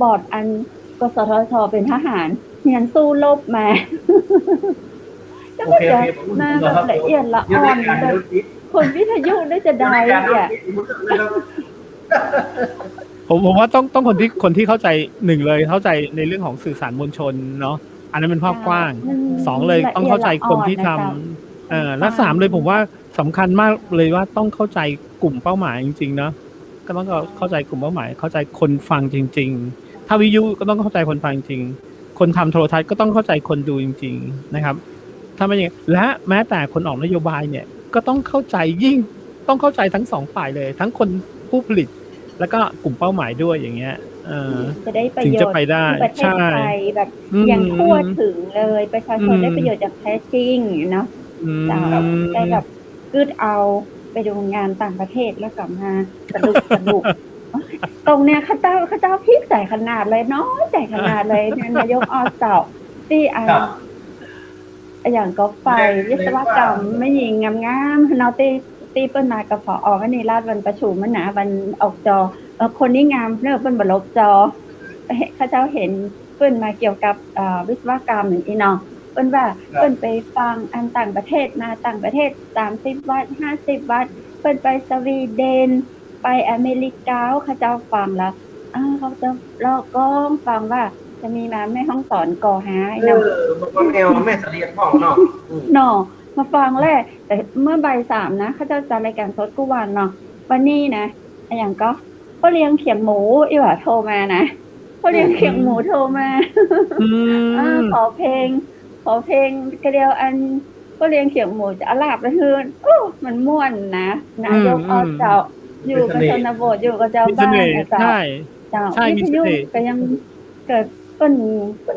[SPEAKER 2] บอร์ดอันกสทช.เป็นทหารยันสู้รบมาจะมาจะมาแบบละเอียดละอ่อนแบบคนวิทยุได้จะได้เนี่ย
[SPEAKER 3] ผมว่าต้องคนที่เข้าใจ1เลยเข้าใจในเรื่องของสื่อสารมวลชนเนาะอันนั้นเป็นภาพกว้าง2เลยต้องเข้าใจคนที่ทำและ3เลยผมว่าสำคัญมากเลยว่าต้องเข้าใจกลุ่มเป้าหมายจริงๆเนาะก็ต้องเข้าใจกลุ่มเป้าหมายเข้าใจคนฟังจริงๆถ้าวิทยุก็ต้องเข้าใจคนฟังจริงคนทำโทรทัศน์ก็ต้องเข้าใจคนดูจริงๆนะครับถ้าไม่อย่างและแม้แต่คนออกนโยบายเนี่ยก็ต้องเข้าใจยิ่งต้องเข้าใจทั้ง2 ฝ่ายเลยทั้งคนผู้ผลิตแล้วก็กลุ่มเป้าหมายด้วยอย่างเงี้ย
[SPEAKER 2] จะได้ประโยชน์ที่ประเทศไทยแบบอย่างทั่วถึงเลยประชาชนได้ประโยชน์จากแท้จริงเนาะได้แบบกึดเอาไปดูงานต่างประเทศแล้วกลับมาสนุกตรงเนี้ยข้าเจ้าพิกใส่ขนาดเลยน้อยใส่ขนาดเลยนายกอสาวที่อย่างก็ไฟวิศวกรรมไม่ยิงงามๆเนาะตีเปิ้นมากับผอวันนี้ราชวันประชุมมันหนาวันออกจอคนนี้งามเลิกเปิ้นบ่ลบจอข้าเจ้าเห็นเปิ้นมาเกี่ยวกับวิศวกรรมอย่างนี้เนาะเปิ้นว่าเปิ้นไปฟังอันต่างประเทศมาต่างประเทศ30 วัตต์50 วัตต์เปิ้นไปสวีเดนไปอเมริกาข้าเจ้าฟังแล้วเขาจะลอกกล้องฟังว่าจะมีมาแม่ห้องสอนก่อหาเนาะ
[SPEAKER 4] บ่แนวแม่เสลียงบอกเนาะ
[SPEAKER 2] มาฟังแรกแต่เมื่อบ่าย 3นะเขาจะจัดรายการสดกุวันเนาะวันนี้นะอย่างก็เลี้ยงเขียงหมูอีหว่าโทรมานะเขาเลี้ยงเขียงหมูโทรมาขอเพลงกระเดียวอันก็เลี้ยงเขียงหมูจะอาลาบละฮืนมันม่วนนะนายกเจ้าอยู่กับชนบทอยู่กับเจ้าบ้านเจ้าวิทยุก็ยังเกิดเปิ้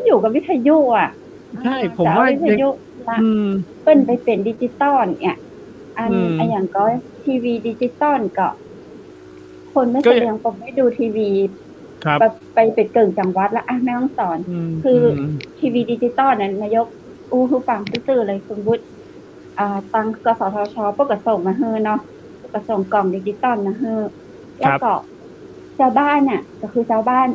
[SPEAKER 2] นอยู่กับวิทยุอ่ะ
[SPEAKER 3] ใช่ผมว่า
[SPEAKER 2] วิทยุเปิ้นไปเป็นดิจิตอลเนี่ยอันอย่างก็ทีวีดิจิตอลก็คนไม่แสดงผมไม่ดูทีวีไปเป็นเกิงจังหวัดละแม่ฮ่องสอนคือทีวีดิจิตอลนั้นนายกผู้ฟังซื่อๆเลยคุณวุฒิตังกสทช.พวกก็ส่งมาให้เนาะก็ส่งกล่องดิจิตอลนะให้แล้วก็ชาวบ้านน่ะก็คือชาวบ้าน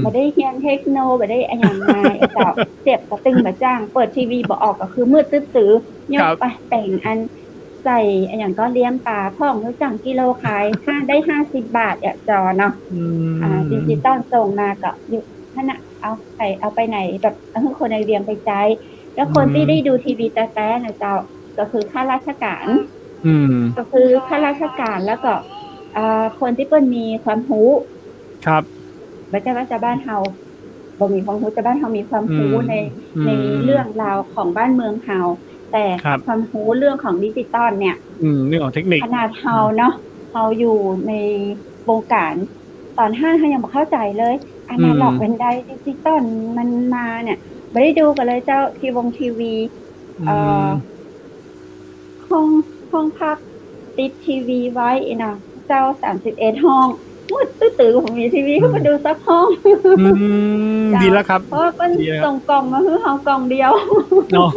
[SPEAKER 2] บ่ได้เรียนเทคโนบ่ได้อันหยังมาเจ้าเจ็บกระตึงบ่จ้างเปิดทีวีบ่ออกก็คือมืดตื้อๆยกไปแต่งอันใส่อันหยังก็เลี้ยงปลาพ่องรู้จังกิโลขายได้50 บาทจอเนาะดิจิตอลส่งมาก็อยู่นั่นน่ะเอาไปไหนแบบให้คนในเวียงไปใช้แล้วคนที่ได้ดูทีวีแต่ๆน่ะเจ้าก็คือข้าราชการ
[SPEAKER 3] อืม
[SPEAKER 2] ก็คือข้าราชการแล้วก็คนที่เปิ้นมีความรู้
[SPEAKER 3] ครับ
[SPEAKER 2] ไม่ใช่ว่าชาวบ้านเฮาบ่มีความรู้ชาวบ้านเฮามีความรู้ใน
[SPEAKER 3] อื
[SPEAKER 2] ใน
[SPEAKER 3] ม
[SPEAKER 2] เรื่องราวของบ้านเมืองเฮาแต่
[SPEAKER 3] ครับ
[SPEAKER 2] ความรู้เรื่องของดิจิตอลเนี่ย
[SPEAKER 3] เรื่องของเทคนิค
[SPEAKER 2] ขนาดเฮาเนาะเฮาอยู่ในวงการตอนห้างเฮายังบ่เข้าใจเลยอนาล็อกเป็นใดดิจิตอลมันมาเนี่ยบ่ได้ดูกันเลยเจ้าทีวีเอ่อห้องห้องพักติดทีวีไว้เนาะเจ้า31ห้องมืดตื้อๆผมมีทีวีเข้ามาดูสักห้อง
[SPEAKER 3] ดีแล้วครับ
[SPEAKER 2] เพราะว่าเปิ้น
[SPEAKER 3] ดีแล้ว
[SPEAKER 2] ส่งกล่องมาให้เฮากล่องเดียว
[SPEAKER 3] เนาะ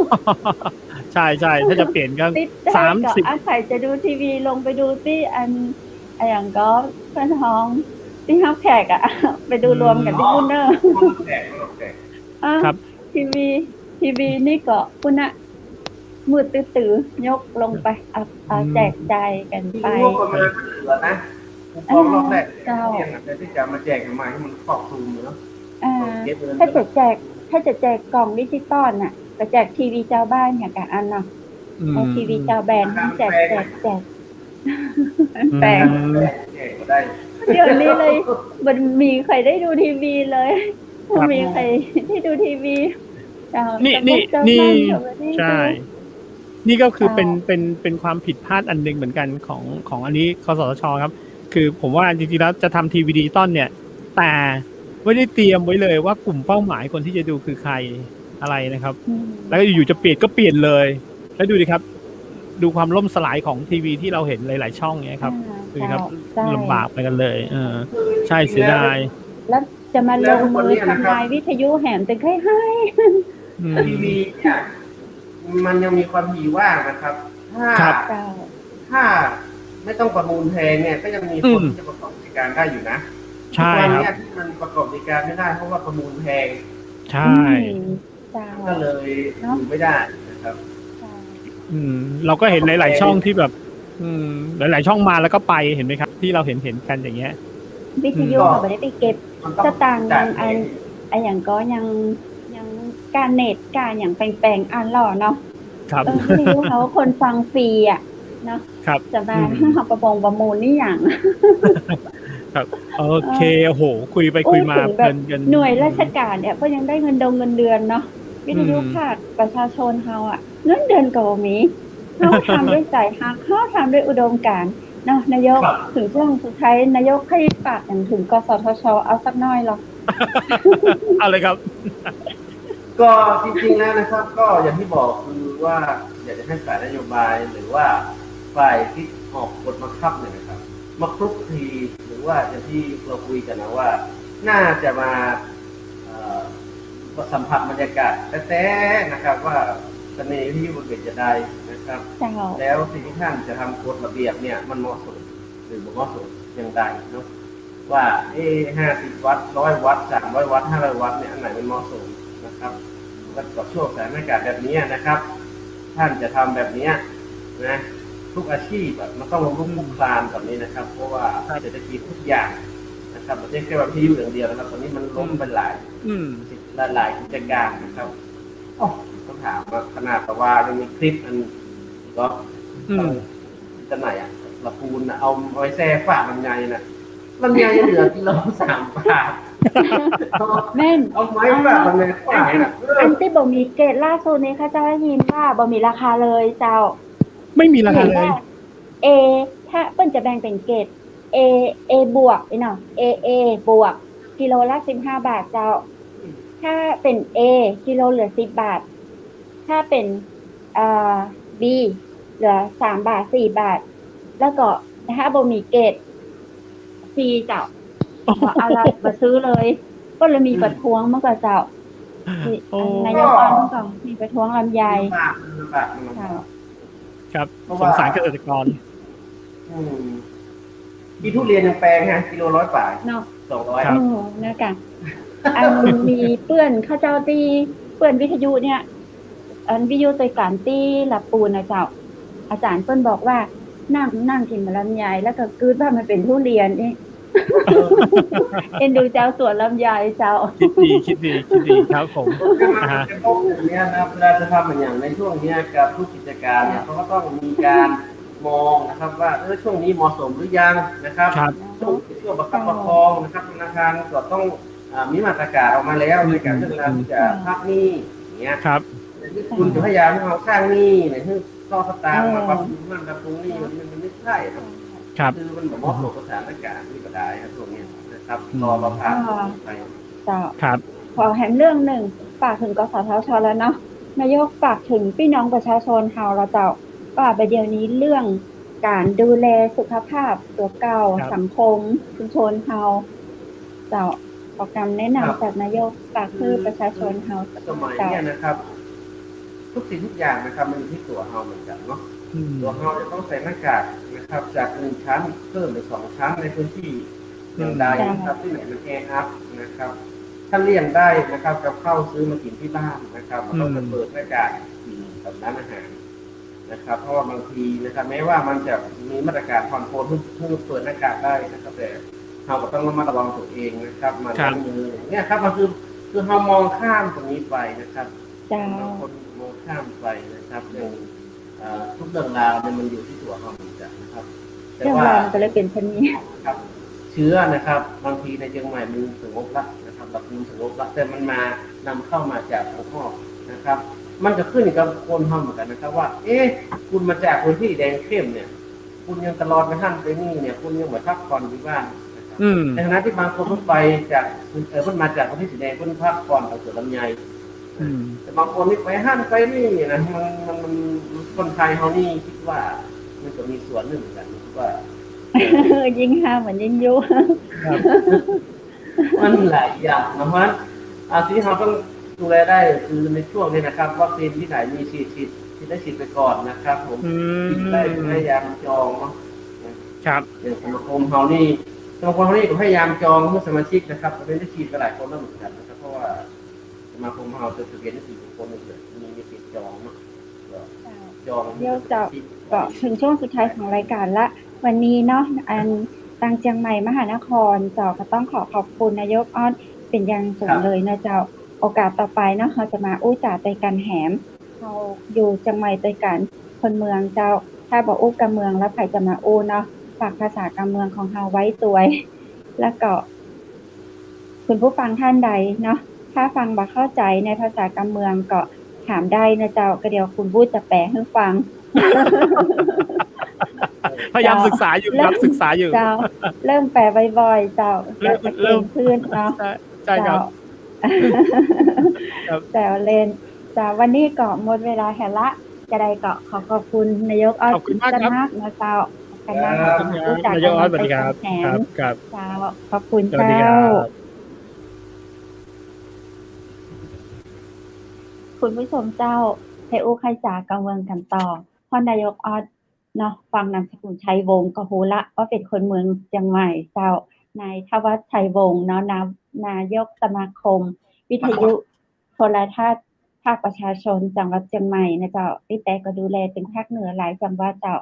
[SPEAKER 3] ใช่ใช่ถ้าจะเปลี่ยนก็
[SPEAKER 2] ติดได้ก็อาศัยจะดูทีวีลงไปดูที่อันอย่างก็เพื่อนท้องที่ห้าแขกอะ ไปดูรวมกันที่บุนเนอร์
[SPEAKER 4] แตกแตก
[SPEAKER 3] ครับ
[SPEAKER 2] ทีวีนี่ก็คุณอะมืดตื้อๆยกลงไปเอาแจกจ่ายกัน
[SPEAKER 4] ที่
[SPEAKER 2] ไป
[SPEAKER 4] งบประมาณมันเหลือนะคูปองรอบแรกเนี่ยแต่ที่จะมาแจกใหม่ให้มันครอบคลุมเนาะ
[SPEAKER 2] ถ้าจะแจกกล่องดิจิตอลน่ะก็แจกทีวีเจ้าบ้านอย่างกับอันเนาะเอาทีวีเจ้าแบรนด์แจกแปลง
[SPEAKER 4] แจกก็ได้
[SPEAKER 2] เดี๋ยวนี้เลยมันมีใครได้ดูทีวีเลยมันมีใครได้ดูทีวี
[SPEAKER 3] นี่ใช่ นี่ก็คือเป็นความผิดพลาดอันหนึ่งเหมือนกันของอันนี้คสช.ครับ คือผมว่าจริงๆแล้วจะทำทีวีดิจิตอลเนี่ย แต่ไม่ได้เตรียมไว้เลยว่ากลุ่มเป้าหมายคนที่จะดูคือใครอะไรนะครับ แล้วอยู่ๆจะเปลี่ยนก็เปลี่ยนเลย แล้วดูดิครับ ดูความล่มสลายของทีวีที่เราเห็นหลายๆช่องเนี่ยครับดูครับลำบากไปกันเลยใช่เสียดาย
[SPEAKER 2] แล้วจะมาลงมือทำลายวิทยุแหมแต่ให้
[SPEAKER 4] ทีวีเนี่ยมันยังมีความถี่ว่างนะครับ ถ้าไม่ต้องประมูลแพงเนี่ยก็ยังมีคนที่จะประกอบกิจการได้อยู่นะ
[SPEAKER 3] ใช่ครับ
[SPEAKER 4] เนี่ยที่มันประกอบกิจการไม่ได้เพราะว่าประมูลแพง
[SPEAKER 3] ใช่
[SPEAKER 4] ก็เลยอยู่ไม่ได้นะครับ
[SPEAKER 3] เราก็เห็นหลายๆช่องที่แบบหลายๆช่องมาแล้วก็ไปเห็นไหมครับ ที่เราเห็นกันอย่างเงี้ย
[SPEAKER 2] วิทยุเขาไม่ได้ไปเก็บสตางค์ยังอันอย่างก็ยังการเน็ตการอย่างแปลงอ่านหล่อเนาะ
[SPEAKER 3] ครับ
[SPEAKER 2] วิทยุเขาคนฟังฟรีอ่ะเนาะ
[SPEAKER 3] ครับ
[SPEAKER 2] จะมาเขาประมูลนี่อย่าง
[SPEAKER 3] ครับโอเคโอ้โหคุยไปคุยมาเพลินกัน
[SPEAKER 2] หน่วยราชการเนี่ยก็ยังได้เงินเดือนเนาะวิทยุภาคประชาชนเฮาอ่ะเงินเดือนก็บ่มีเฮาทำด้วยใจฮักเฮาทำด้วยอุดมการณ์เนาะนายกถึงช่วงสุดท้ายนายกให้ปากอย่างถึงกสทชเอาสักน้อยหรอ
[SPEAKER 3] เอาเลยครับ
[SPEAKER 4] ก็จริงๆแล้วนะครับ ก็อย่างที่บอกคือว่าอยากจะให้ฝ่ายนโยบายหรือว่าฝ่ายที่ออกกฎบังคับเนี่ยนะครับมาคลุกคลีหรือว่าอย่างที่เราคุยกันนะว่า น่าจะมาสัมผัสบรรยากาศแท้ๆนะครับว่าเสน่ห์ที่บนเวทีใดนะครับแล้วสิ่งที่ท่านจะทำกฎระเบียบเนี่ยมันเหมาะสมหรือไม่เหมาะสมอย่างไรเนาะว่า50 วัตต์100 วัตต์300 วัตต์500 วัตต์เนี่ยอันไหนมันเหมาะสมนะครับแล้วกับช่วงสถานการณ์แบบนี้นะครับ ท่านจะทำแบบนี้นะทุกอาชีพมันต้องลงรุ่งลุกคลานแบบนี้นะครับเพราะว่าเศรษฐกิจทุกอย่างนะครับประเทศแค่แบบที่อยู่อย่างเดียวนะครับตอนนี้มันล้มเป็นหลายกิจการนะครับต้องถามว่าขนาดแต่ว่ามันมีคลิปอันก็จะไหนละปูนเอาไว้แซ่ฝาลำไยน่ะลำไยเหลือกิโล3 บาท
[SPEAKER 2] แม่น
[SPEAKER 4] เอาไม้ฝาลำไยฝา
[SPEAKER 2] อันที่บ่มีเกรดล่าสุดนี้ค่ะเจ้าได้ยินว่าบ่มีราคาเลยเจ้า
[SPEAKER 3] ไม่มีราคาเลย
[SPEAKER 2] A ถ้าเปิ้นจะแบ่งเป็นเกรด A บวกเนาะ A บวกกิโลละ15 บาทเจ้าถ้าเป็น A กิโลเหลือ10 บาทถ้าเป็นB เหลือ3 บาท4 บาทแล้วก็ถ้าบ่มีเกรด C เจ้าอะไรมาซื้อเลยก็เลยมีประท้วงเมื่อก่อนเจ้านายกอ่อนเมื่อก่อนมีประท้วงลำไย
[SPEAKER 3] ครับสงสารเกษตรกร
[SPEAKER 4] อีทุเรียนยังแพงฮะกิโล100 บาท
[SPEAKER 2] เนาะ
[SPEAKER 4] 200
[SPEAKER 2] นะกะอันมีเปื้อนข้าเจ้าตีเปื้อนวิทยุเนี่ยอันวิทยุตัวการตีละปูนนะเจ้าอาจารย์เปิ้นบอกว่านั่งกินมะลำไยแล้วก็กืดว่ามันเป็นทุเรียนนี่เอ็นดูเจ้าสวนลำไยเจ้า
[SPEAKER 3] คิดดีครับผม
[SPEAKER 4] จะต้องอย่างนี้นะเวลาจะทำอย่างในช่วงนี้กับทุกกิจการเนี่ยเขาก็ต้องมีการ มองนะครับว่าช่วงนี้เหมาะสมหรือยังนะครับ
[SPEAKER 3] ครับ
[SPEAKER 4] ช่วงประคับประคองนะครับธนาคารก็ต้องมีมาตรการออกมาแล้วในการเรื่องที่จะพักหนี้อย่างเงี้ย
[SPEAKER 3] ครับ
[SPEAKER 4] คุณจะพยายามให้เราสร้างหนี้เนี่ยให้ต่อสตางค์มาปรับปรุงมันปรับปรุงหนี้มันไม่ใช่ครับ
[SPEAKER 3] ครับ
[SPEAKER 4] คือมันเหมาะสมกับสถานการณ์ที่ก็ได้ครับตรงนี้นะครับรอเราผ่านไป
[SPEAKER 2] เจ้า
[SPEAKER 3] ครับ
[SPEAKER 2] ขอแถมเรื่องหนึ่งฝากถึงกสทช.แล้วเนาะนายกฝากถึงพี่น้องประชาชนเฮาเราเจ้าว่าประเดี๋ยวนี้เรื่องการดูแลสุขภาพตัวเก่า
[SPEAKER 3] ครับ
[SPEAKER 2] สังคมชุมชนเฮาเจ้าขอคำแนะนำจากนายกฝากคือประชาชนเฮา
[SPEAKER 4] สมัยเนี่ยนะครับ ทุกสิ่งทุกอย่างนะครับมันอยู่ที่ตัวเราเหมือนกันเนาะ
[SPEAKER 3] อืม
[SPEAKER 4] ตัวเราจะต้องใส่หน้ากากนะครับ จาก1 ชั้นเพิ่มเป็น2 ชั้นในพื้นที่อย่างใดนะครับที่ไหนมันแออัดนะครับ ถ้าเลี่ยงได้นะครับกับข้าวซื้อมากินที่บ้านนะครับมันต้องเปิดหน้ากากกินกับร้านอาหารนะครับ เพราะว่าบางทีนะครับแม้ว่ามันจะมีมาตรการผ่อนปลนเพื่อเปิดหน้ากากได้นะครับแต่เราก็ต้องระมัดระวังตัวเองนะครับมาล้างมือเนี่ยครับมันคือเรามองข้ามตรงนี้ไปนะครับ
[SPEAKER 2] เจ้า
[SPEAKER 4] บางคนมองข้ามไปนะครับอย่างทุกเรื่องราวเนี่ยมันอยู่ที่ตัวเราเหมือนกันนะครับแต่
[SPEAKER 2] เรื่อง
[SPEAKER 4] ว่า
[SPEAKER 2] ราวก็เลยเป็นเช่นนี้
[SPEAKER 4] ครับเชื้อนะครับบางทีในเชียงใหม่มันสงบละนะครับแบบมันสงบละแต่มันมานำเข้ามาจากข้างนอกนะครับ มันจะขึ้นกับคนห้องเหมือนกันนะครับว่าคุณมาจากพื้นที่แดงเข้มเนี่ย คุณยังตลอดไปท่านไปนี่เนี่ยคุณยังเหมือนพักผ่อนอยู่บ้านนะครับ
[SPEAKER 3] อืม
[SPEAKER 4] ในขณะที่บางคนเพิ่งไปจากเพิ่งมาจากพื้นที่สีแดงเพิ่งพักผ่อนเอาเสือลำไย
[SPEAKER 3] อืม
[SPEAKER 4] แต่บางคนนี่ไปห้านไปนี่นะมันคนไทยเขานี่คิดว่ามันจะมีส่วนหนึ่งเหมือนกันว่า
[SPEAKER 2] ยิ่งห้ามเหมือนยิ่งยุ
[SPEAKER 3] ครับ
[SPEAKER 4] มันหลายอย่างนะเพราะฉะนั้นสิ่งที่เราต้องดูแลได้คือในช่วงนี้นะครับวัคซีนที่ไหนมีฉีดได้ฉีดไปก่อนนะครับผม
[SPEAKER 3] อื
[SPEAKER 4] ฉีดได้พยายามจองเนาะ
[SPEAKER 3] ครับ
[SPEAKER 4] อย่างสมาคมเฮานี่ก็พยายามจองเพื่อสมาชิกนะครับจะได้ฉีดกันหลายคนแล้วเหมือนกันนะครับเพราะว่าสมาคมเฮาจะถือเป็น4 คนเลยมีสิทธิ์จองเนาะก็จอง
[SPEAKER 2] เดี๋ยวจะก็ถึงช่วงสุดท้ายของรายการละวันนี้เนาะทางเชียงใหม่มหานครเจ้าก็ต้องขอบคุณนายกออสเป็นอย่างสูงเลยนะเจ้าโอกาสต่อไปเนาะเราจะมาอู้จ่าใจกันแหมเราอยู่เชียงใหม่ใจกันคนเมืองเจ้าถ้าบอกอู้กับเมืองแล้วใครจะมาอู้เนาะฝากภาษากับเมืองของเราไว้ตัวแล้วก็คุณผู้ฟังท่านใดเนาะถ้าฟังบ่เข้าใจในภาษากับเมืองก็ถามได้นะเจ้าก็เดี๋ยวคุณพูดจะแปลให้ฟัง
[SPEAKER 3] พยายามศึกษาอยู่ครับศึกษาอยู่
[SPEAKER 2] เจ้าเริ่มแปลบ่อยๆเจ้า
[SPEAKER 3] เริ่ม
[SPEAKER 2] จะเก่งขึ้นเนาะ
[SPEAKER 3] ใช่ครับ ครับ
[SPEAKER 2] แต่เล่นจ้าวันนี้ก็หมดเวลาแห่ละจะได้ก็ขอบคุณนายกออส
[SPEAKER 3] ขอบคุณมากครับ
[SPEAKER 2] มากนะเจ้าขอบคุณมาก
[SPEAKER 3] ขอบคุณครับนายกออสสวัสดีครับ
[SPEAKER 2] แห
[SPEAKER 3] ครับ
[SPEAKER 2] ม
[SPEAKER 3] ครับ
[SPEAKER 2] เจ้าขอบคุณ
[SPEAKER 3] สวัสดีค
[SPEAKER 2] เจ้า
[SPEAKER 3] รับ
[SPEAKER 2] คุณผู้ชมเจ้าไทยอู้ไข่จ๋ากังเมืองกันต่อเพราะนายกออสเนาะฟังนามสกุลชัยวงศ์ก็รู้ละว่าเป็นคนเมืองเชียงใหม่เจ้านายทวัชชัยวงศ์เนาะนายกสมาคม วิทยุโทรทัศน์ภาคประชาชนจังหวัดเชียงใหม่นะเจ้าพี่แต่ก็ดูแลเป็นภาคเหนือหลายจังหวัดเจ้า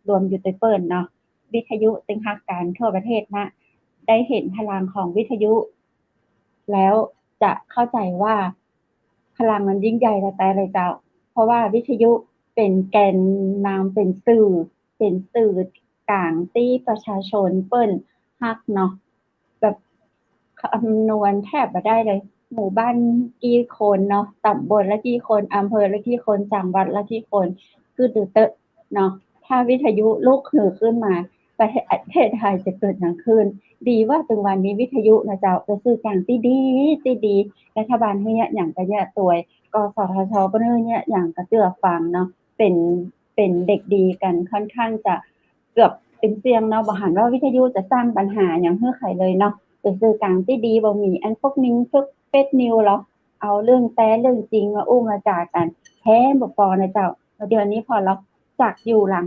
[SPEAKER 2] รวมอยู่ในเปิ้นเนาะวิทยุตึงฮักการทั่วประเทศนะได้เห็นพลังของวิทยุ แล้วจะเข้าใจว่าพลังมันยิ่งใหญ่แต่เลยเจ้าเพราะว่าวิทยุเป็นแกนนำเป็นสื่อกลางที่ประชาชนเปิ้นฮักเนาะแบบคำนวณแทบไม่ได้เลย หมู่บ้านกี่คนเนาะตำบลละกี่คนอำเภอละกี่คนจังหวัดละกี่คนคือดูเตอะเนาะถ้าวิทยุลุกฮือขึ้นมาประเทศไทยจะเกิดหยังขึ้นดีว่าถึงวันนี้วิทยุนะเจ้าจะซื้อกลางที่ดีรัฐบาลเฮียอย่างก็เนี่ยตัวยกสทชก็เนี่ยอย่างก็เจือฟังเนาะเป็นเด็กดีกันค่อนข้างจะเกือบเป็นเสียงเนาะบ่หันว่าวิทยุจะสร้างปัญหาอย่างเฮือใครเลยเนาะเป็นสื่อกลางที่ดีบ่มีอันพวกนิ้งพวกเฟซนิวหรอเอาเรื่องแต่เรื่องจริงมาอู้มาจากันแท้บ่พอนะเจ้าเดี๋ยวนี้พอเราจากอยู่หลัง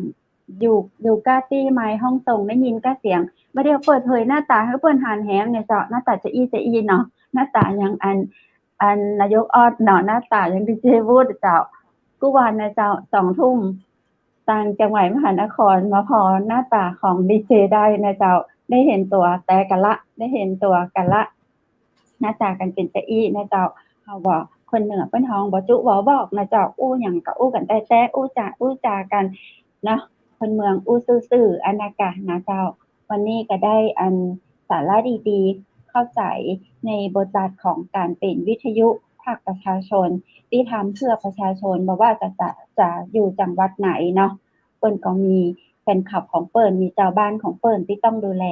[SPEAKER 2] อยู่ก้าตี้ไม้ห้องส่งได้ยินก้าเสียงบ่ได้เปิดเผยหน้าตาให้เปิ้นหานแหมเนี่ยเจ้าหน้าตาจะอีเนาะหน้าตายังอันนายกออดเนาะหน้าตายังดีเจวูดเจ้ากูว่านะเจ้า2 ทุ่มต่างจังหวัดมหานครมาพอหน้าตาของดีเจได้นะเจ้าได้เห็นตัวแต่กันละได้เห็นตัวกันละหน้าตากันเป็นจะอี้นะเจ้าเฮาว่าคนเหนือเปิ้นฮ้องบ่จุบ่บอกนะเจ้าอู้หยังก็อู้กันแต่อู้จากันเนาะภ คนเมืองอู้ซื่อๆอันอากาศนะเจ้าวันนี้ก็ได้อันสาระดีๆเข้าใจในบทบาทของการเป็นวิทยุภาคประชาชนที่ทำเพื่อประชาชนบ่ว่าจะอยู่จังหวัดไหนเนาะเปิ้นก็มีแฟนคลับของเปิ้นมีเจ้าบ้านของเปิ้นที่ต้องดูแล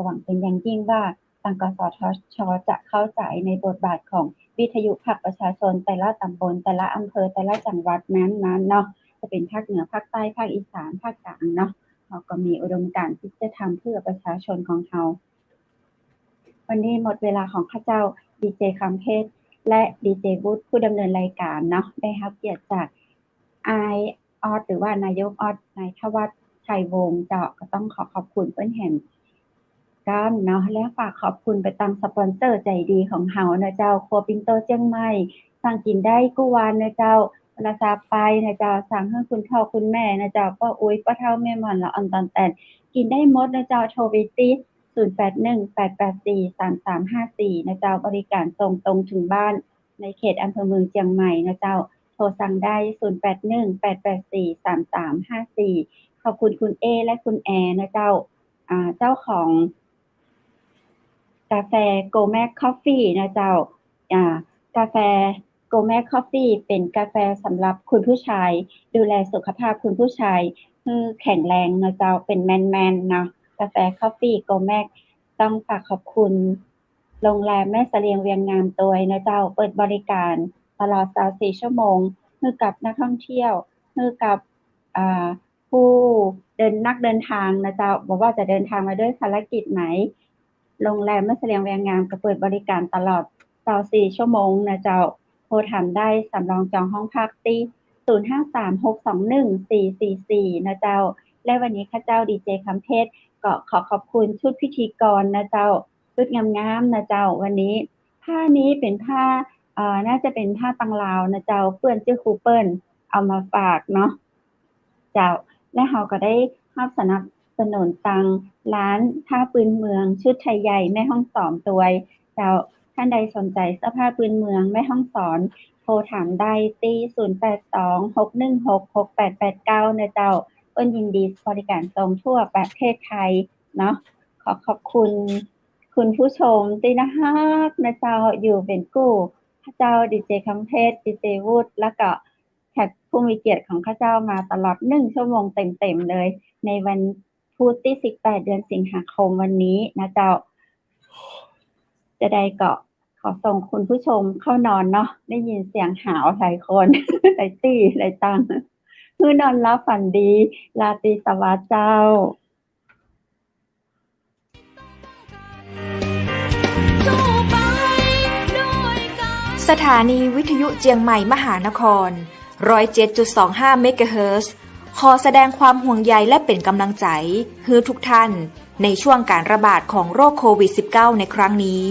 [SPEAKER 2] หวังเป็นอย่างยิ่งว่าทางกสทช.จะเข้าใจในบทบาทของวิทยุภาคประชาชนแต่ละตำบลแต่ละอำเภอแต่ละจังหวัดนั้นเนาะจะเป็นภาคเหนือภาคใต้ภาคอีสานภาคกลางเนาะเราก็มีอุดมการณ์ที่จะทำเพื่อประชาชนของเราวันนี้หมดเวลาของข้าเจ้าดีเจคำเพชรและดีเจวุฒิผู้ดำเนินรายการเนาะได้รับเกียรติจากออสหรือว่านายกออสนายทวัฒน์ชัยวงศ์เจ้าก็ต้องขอบคุณเปิ้นแห่งกันเนาะและฝากขอบคุณไปตามสปอนเซอร์ใจดีของเฮานะเจ้าครัวปินโตเจียงใหม่สั่งกินได้กู้วานนะเจ้าราคาไปนะเจ้าสั่งให้คุณพ่อคุณแม่นะเจ้าป้าอุ้ยป้าเฒ่าแม่หม่อนละอ่อนตอนแต่กินได้หมดนะเจ้าโทรไปติ0818843354นะเจ้าบริการส่งตรงถึงบ้านในเขตอำเภอเมืองเชียงใหม่นะเจ้าโทรสั่งได้0818843354ขอบคุณคุณเอและคุณแอนะเจ้าเจ้าของกาแฟโกแมกคอฟฟี่นะเจ้ากาแฟโกแมกคอฟฟี่เป็นกาแฟสำหรับคุณผู้ชายดูแลสุขภาพคุณผู้ชายให้แข็งแรงนะเจ้าเป็นแมนๆเนาะกาแฟคอฟฟี่โกแมกต้องฝากขอบคุณโรงแรมแม่เสลียงเวียงงามตัวยนะเจ้าเปิดบริการตลอด24ชั่วโมงให้กับนักท่องเที่ยวให้กับผู้นักเดินทางนะเจ้าบอกว่าจะเดินทางมาด้วยภารกิจไหนโรงแรมแม่เสลียงเวียงงามก็เปิดบริการตลอด24ชั่วโมงนะเจ้าโทรถามได้สำรองจองห้องพักที่0536214444นะเจ้าและวันนี้ข้าเจ้าดีเจคำเพชรก็ขอบคุณชุดพิธีกรนะเจ้าชุดงามๆนะเจ้าวันนี้ผ้านี้เป็นผ้าน่าจะเป็นผ้าตังลาวนะเจ้าเปื้อนชื่อครูเปิ้ลเอามาฝากเนาะเจ้าและเฮาก็ได้รับสนับสนุนตังร้านผ้าพื้นเมืองชุดไทยใหญ่แม่ฮ่องสอนตัวยเจ้าท่านใดสนใจเสื้อผ้าพื้นเมืองแม่ฮ่องสอนโทรถามได้ที่0826166889นะเจ้าเปิ้นยินดีบริการส่งทั่วประเทศไทยเนาะขอบคุณคุณผู้ชมที่น่ารักนะเจ้าอยู่เป็นกู้ข้าเจ้าดีเจคำเพชรดีเจวุฒิแล้วก็แขกผู้มีเกียรติของข้าเจ้ามาตลอด1ชั่วโมงเต็มๆเลยในวันพุธที่18เดือนสิงหาคมวันนี้นะเจ้าจะได้ก็ขอส่งคุณผู้ชมเข้านอนเนาะได้ยินเสียงหาวหลายคนหลายตี้หลายตังเพื่อนอนรับฝันดีราตรีสวัสดิ์เจ้า
[SPEAKER 1] สถานีวิทยุเจียงใหม่มหานคร 107.25 เมกะเฮิรตซ์ ขอแสดงความห่วงใยและเป็นกำลังใจให้ทุกท่านในช่วงการระบาดของโรคโควิด -19 ในครั้งนี้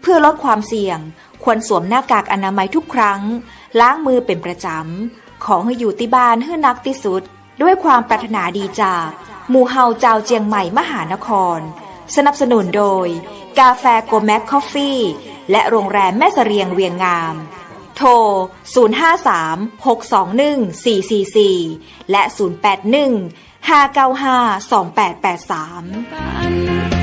[SPEAKER 1] เพื่อลดความเสี่ยงควรสวมหน้ากากอนามัยทุกครั้งล้างมือเป็นประจำขอให้อยู่ที่บ้านให้นักที่สุดด้วยความปรารถนาดีจากหมู่เฮาเจ้าเจียงใหม่มหานครสนับสนุนโดยกาแฟโกแมกคอฟฟี่และโรงแรมแม่เสรียงเวียงงามโทร 053-621-444 และ 081-595-2883